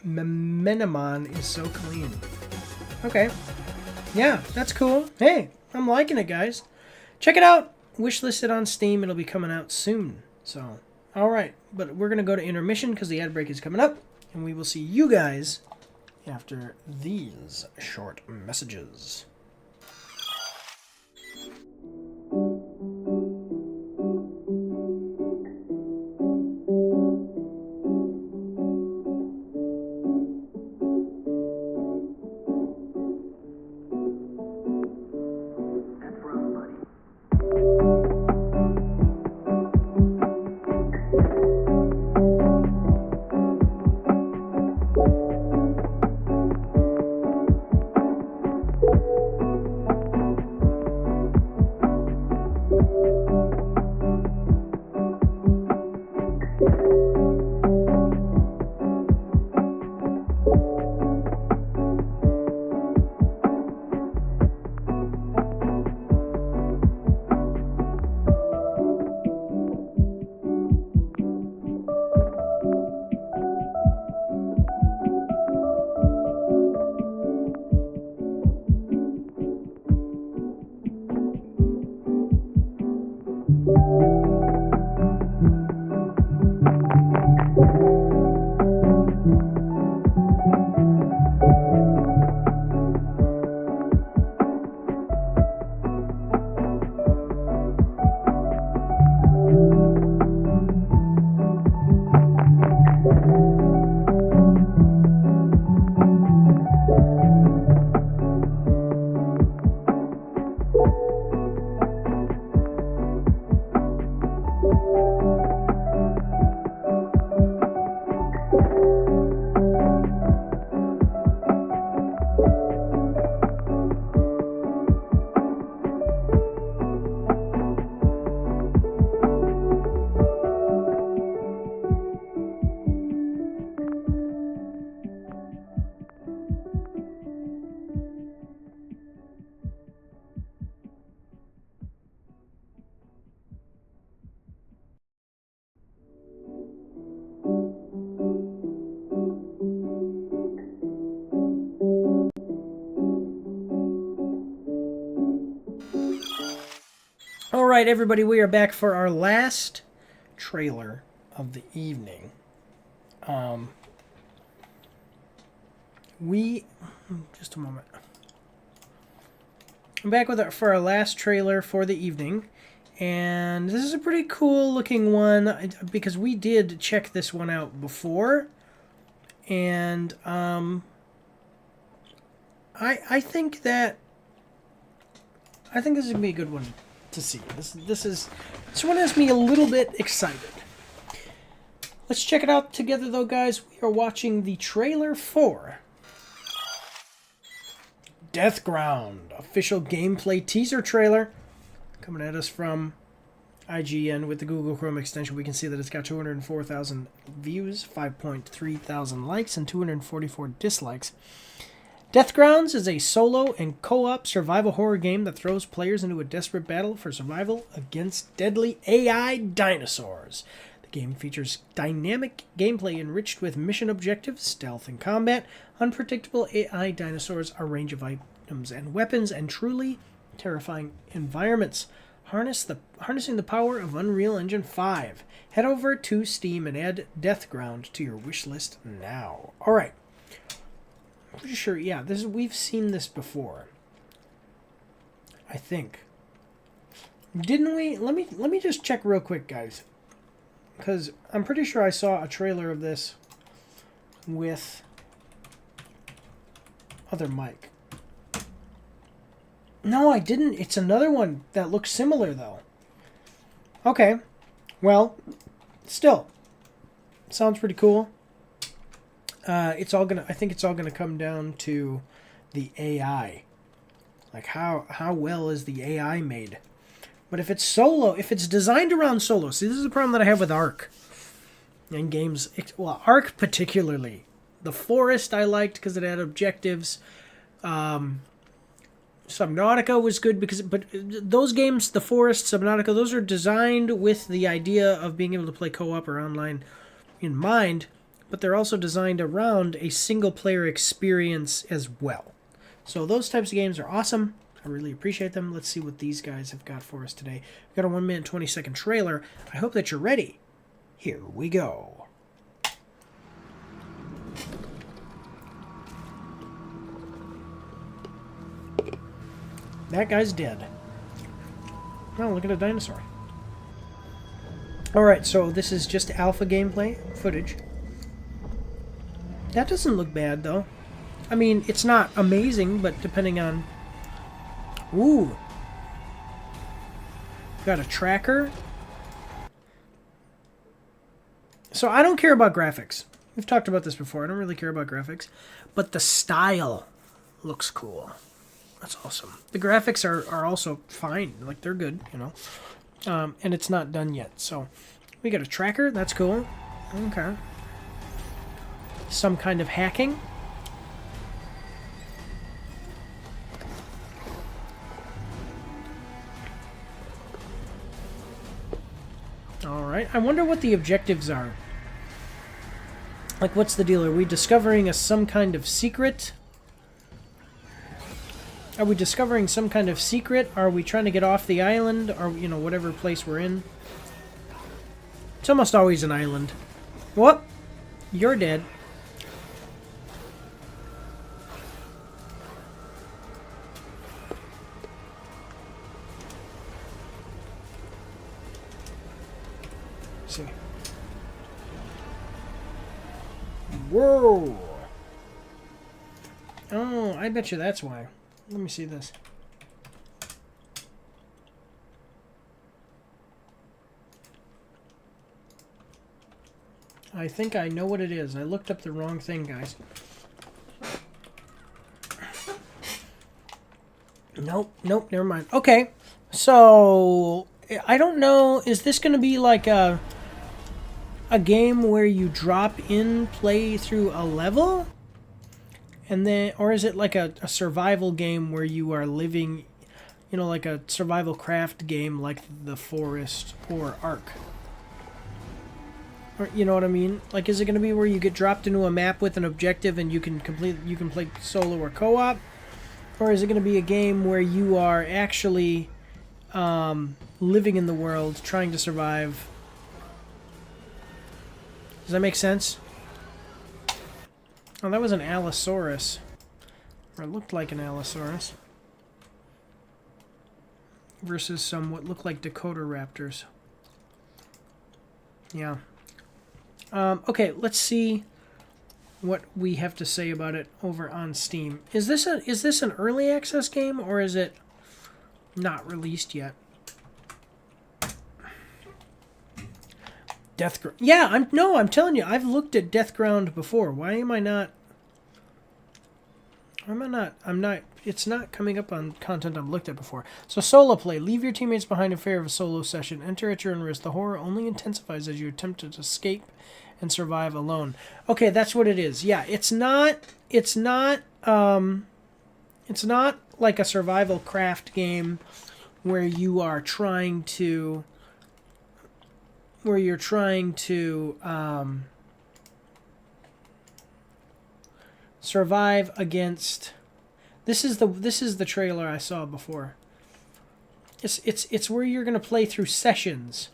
Menemon is so clean. Okay. Yeah, that's cool. Hey, I'm liking it, guys. Check it out. Wishlisted on Steam. It'll be coming out soon. So, alright. But we're going to go to intermission because the ad break is coming up. And we will see you guys after these short messages. Alright, everybody, we are back for our last trailer of the evening. Just a moment. I'm back with for our last trailer for the evening. And this is a pretty cool looking one because we did check this one out before. And I think this is going to be a good one to see. This one has me a little bit excited. Let's check it out together though, guys. We are watching the trailer for Deathground, official gameplay teaser trailer coming at us from IGN with the Google Chrome extension. We can see that it's got 204,000 views, 5.3 thousand likes, and 244 dislikes. Deathgrounds is a solo and co-op survival horror game that throws players into a desperate battle for survival against deadly AI dinosaurs. The game features dynamic gameplay enriched with mission objectives, stealth and combat, unpredictable AI dinosaurs, a range of items and weapons, and truly terrifying environments. Harnessing the power of Unreal Engine 5. Head over to Steam and add Deathground to your wish list now. Alright. I'm pretty sure, yeah, we've seen this before. I think. Didn't we? Let me just check real quick, guys. Because I'm pretty sure I saw a trailer of this with other Mike. No, I didn't. It's another one that looks similar, though. Okay. Well, still. Sounds pretty cool. I think it's all gonna come down to the AI. Like how well is the AI made? But if it's solo, if it's designed around solo, see, this is the problem that I have with Ark and games. Well, Ark particularly. The Forest I liked because it had objectives. Subnautica was good but those games, The Forest, Subnautica, those are designed with the idea of being able to play co-op or online in mind, but they're also designed around a single-player experience as well. So those types of games are awesome. I really appreciate them. Let's see what these guys have got for us today. We've got a 1 minute 20-second trailer. I hope that you're ready. Here we go. That guy's dead. Oh, look at a dinosaur. Alright, so this is just alpha gameplay footage. That doesn't look bad, though. I mean, it's not amazing, but depending on... Ooh. Got a tracker. So I don't care about graphics. We've talked about this before. I don't really care about graphics. But the style looks cool. That's awesome. The graphics are also fine. Like, they're good, you know. And it's not done yet. So we got a tracker. That's cool. Okay. Some kind of hacking. Alright, I wonder what the objectives are. Like, what's the deal? Are we discovering some kind of secret? Are we discovering some kind of secret? Are we trying to get off the island? Or, you know, whatever place we're in? It's almost always an island. Whoop! You're dead. See. Whoa! Oh, I bet you that's why. Let me see this. I think I know what it is. I looked up the wrong thing, guys. Nope, never mind. Okay, so I don't know. Is this going to be like a game where you drop in, play through a level? And then, or is it like a survival game where you are living, you know, like a survival craft game like The Forest or Ark? Or, you know what I mean? Like, is it going to be where you get dropped into a map with an objective and you can play solo or co-op? Or is it going to be a game where you are actually living in the world, trying to survive? Does that make sense? Oh, that was an Allosaurus. Or it looked like an Allosaurus. Versus some what look like Dakota Raptors. Yeah. Okay, let's see what we have to say about it over on Steam. Is this an early access game, or is it not released yet? Deathground. Yeah, I'm telling you, I've looked at Deathground before. Why am I not? I'm not. It's not coming up on content I've looked at before. So solo play. Leave your teammates behind in favor of a solo session. Enter at your own risk. The horror only intensifies as you attempt to escape and survive alone. Okay, that's what it is. Yeah, it's not like a survival craft game where you are trying to survive against. This is the trailer I saw before. It's where you're gonna play through sessions.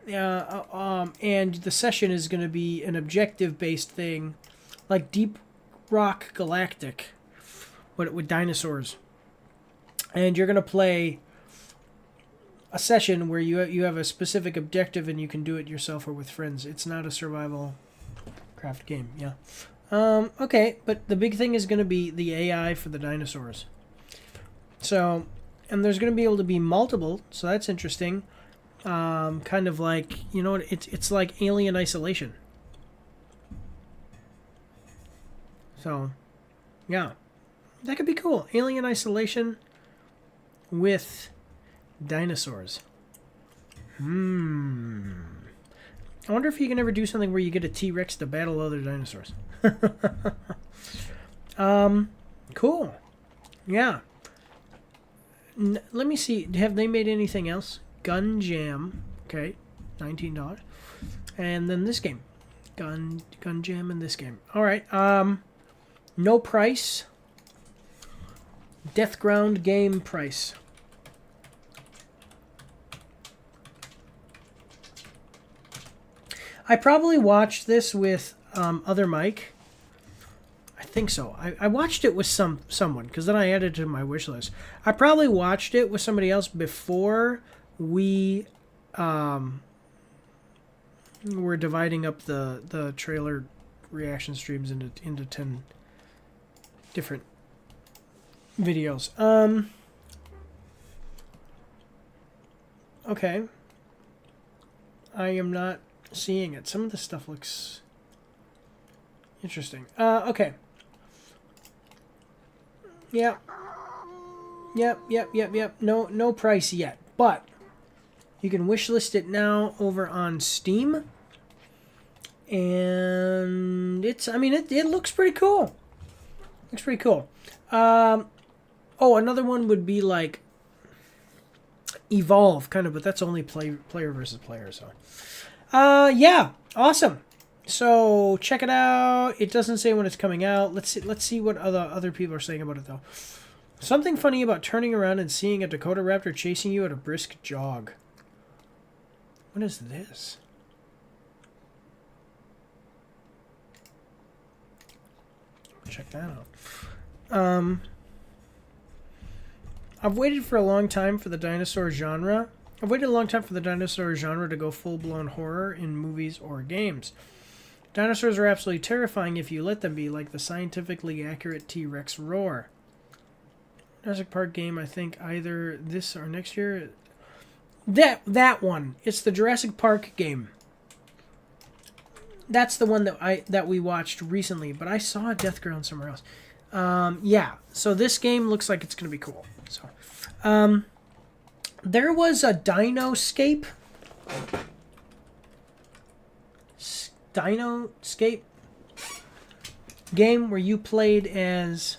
And the session is gonna be an objective-based thing, like Deep Rock Galactic, but with dinosaurs. And you're gonna play a session where you have a specific objective and you can do it yourself or with friends. It's not a survival craft game. Yeah. Okay, but the big thing is going to be the AI for the dinosaurs. So, and there's going to be able to be multiple, so that's interesting. Kind of like, you know, it's like Alien Isolation. So, yeah. That could be cool. Alien Isolation with dinosaurs. I wonder if you can ever do something where you get a T-Rex to battle other dinosaurs. Cool. Yeah. Let me see. Have they made anything else? Gun Jam. Okay. $19. And then this game. Gun Jam in this game. Alright, no price. Deathground game price. I probably watched this with other Mike. I think so. I watched it with someone, because then I added it to my wish list. I probably watched it with somebody else before we were dividing up the trailer reaction streams into 10 different videos. Okay. I am not seeing it. Some of the stuff looks interesting. Okay. Yeah. Yep. No price yet, but you can wishlist it now over on Steam. And it's, I mean, it looks pretty cool. Looks pretty cool. Oh, another one would be like Evolve, kind of, but that's only player versus player, so. Yeah, awesome. So check it out. It doesn't say when it's coming out. Let's see what other people are saying about it though. Something funny about turning around and seeing a Dakota Raptor chasing you at a brisk jog. What is this? Check that out. I've waited for a long time for the dinosaur genre. I've waited a long time for the dinosaur genre to go full-blown horror in movies or games. Dinosaurs are absolutely terrifying if you let them be, like the scientifically accurate T-Rex roar. Jurassic Park game, I think either this or next year. That one. It's the Jurassic Park game. That's the one that we watched recently, but I saw Deathground somewhere else. Yeah, so this game looks like it's going to be cool. So, there was a Dinoscape game where you played as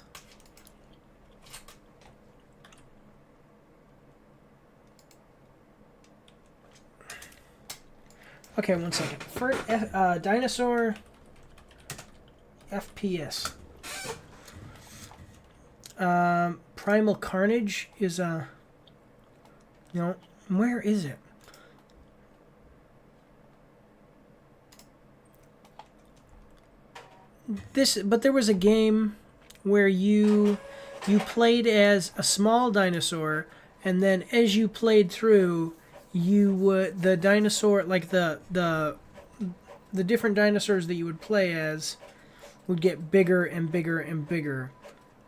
okay, one second. For dinosaur FPS. Primal Carnage is a no. Where is it? But there was a game where you played as a small dinosaur, and then as you played through, you would the dinosaur, like the different dinosaurs that you would play as would get bigger and bigger and bigger.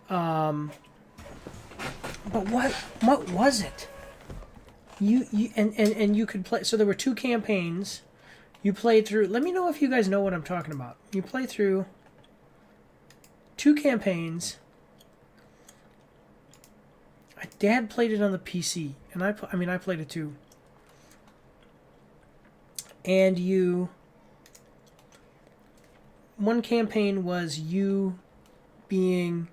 But what was it? You you could play. So there were 2 campaigns. You played through. Let me know if you guys know what I'm talking about. You play through 2 campaigns. My dad played it on the PC, and I played it too. And one campaign was you being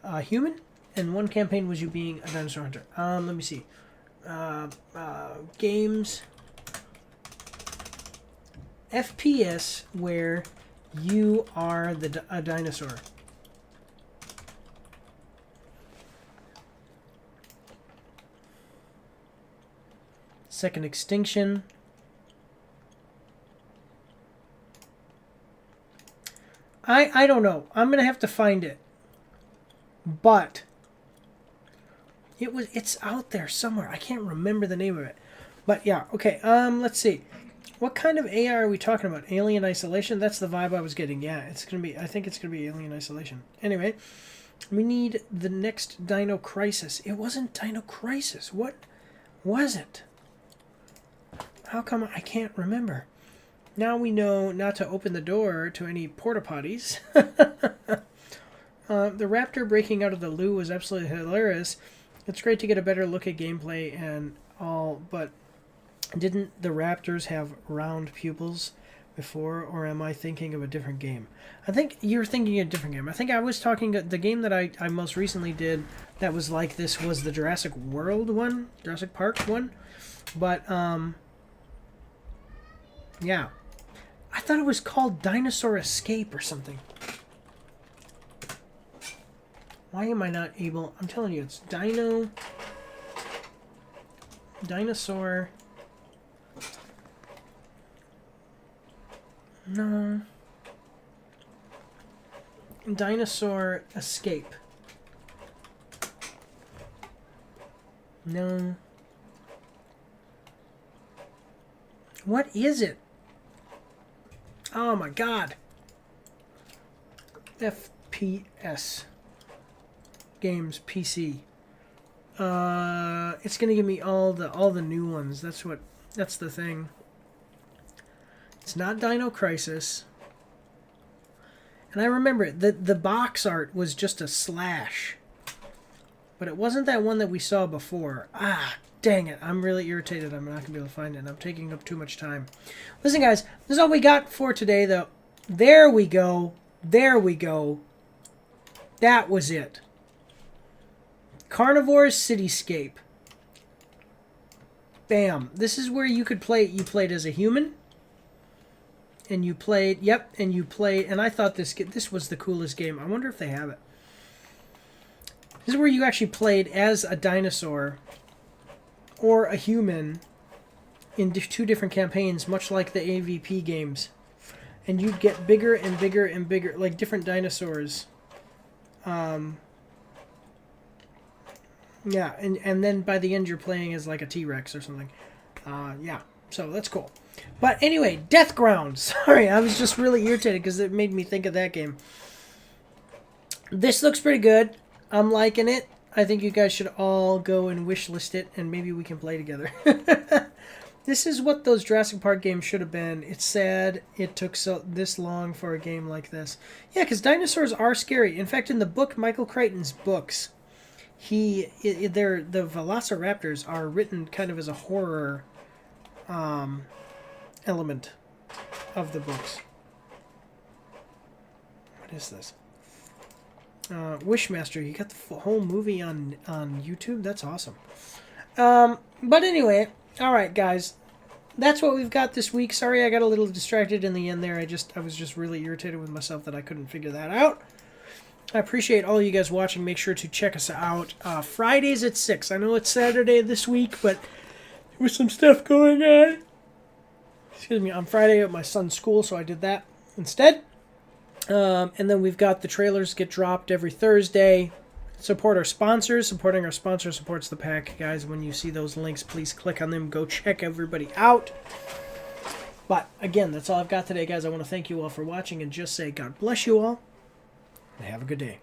a human, and one campaign was you being a dinosaur hunter. Let me see. Games. FPS where you are a dinosaur. Second Extinction. I don't know. I'm going to have to find it. But it's out there somewhere. I can't remember the name of it. But yeah, okay. Let's see. What kind of AR are we talking about? Alien Isolation? That's the vibe I was getting. Yeah, it's going to be, I think it's going to be Alien Isolation. Anyway, we need the next Dino Crisis. It wasn't Dino Crisis. What was it? How come I can't remember? Now we know not to open the door to any porta potties. The raptor breaking out of the loo was absolutely hilarious. It's great to get a better look at gameplay and all, but didn't the raptors have round pupils before, or am I thinking of a different game? I think you're thinking of a different game. I think I was talking, the game that I most recently did that was like this was the Jurassic World one, Jurassic Park one, but, yeah. I thought it was called Dinosaur Escape or something. Why am I not able... I'm telling you, it's Dinosaur... No. Dinosaur Escape. No. What is it? Oh my god. FPS. Games PC. It's gonna give me all the new ones. That's the thing. It's not Dino Crisis. And I remember the box art was just a slash. But it wasn't that one that we saw before. Ah, dang it. I'm really irritated. I'm not going to be able to find it. And I'm taking up too much time. Listen, guys. This is all we got for today, though. There we go. There we go. That was it. Carnivore's Cityscape. Bam. This is where you could play. You played as a human. And you played. Yep. And you played. And I thought this was the coolest game. I wonder if they have it. This is where you actually played as a dinosaur or a human in two different campaigns, much like the AVP games. And you'd get bigger and bigger and bigger, like different dinosaurs. Yeah, and then by the end you're playing as like a T-Rex or something. Yeah, so that's cool. But anyway, Death Ground. Sorry, I was just really irritated because it made me think of that game. This looks pretty good. I'm liking it. I think you guys should all go and wishlist it, and maybe we can play together. This is what those Jurassic Park games should have been. It's sad it took this long for a game like this. Yeah, because dinosaurs are scary. In fact, in the book, Michael Crichton's books, the Velociraptors are written kind of as a horror element of the books. What is this? Wishmaster, you got the whole movie on YouTube? That's awesome. But anyway, alright guys, that's what we've got this week. Sorry I got a little distracted in the end there. I was just really irritated with myself that I couldn't figure that out. I appreciate all you guys watching. Make sure to check us out Fridays at 6. I know it's Saturday this week, but there was some stuff going on. Excuse me, on Friday at my son's school, so I did that instead. And then we've got the trailers get dropped every Thursday. Support our sponsors. Supporting our sponsors supports the pack. Guys, when you see those links, please click on them. Go check everybody out. But, again, that's all I've got today, guys. I want to thank you all for watching and just say God bless you all. And have a good day.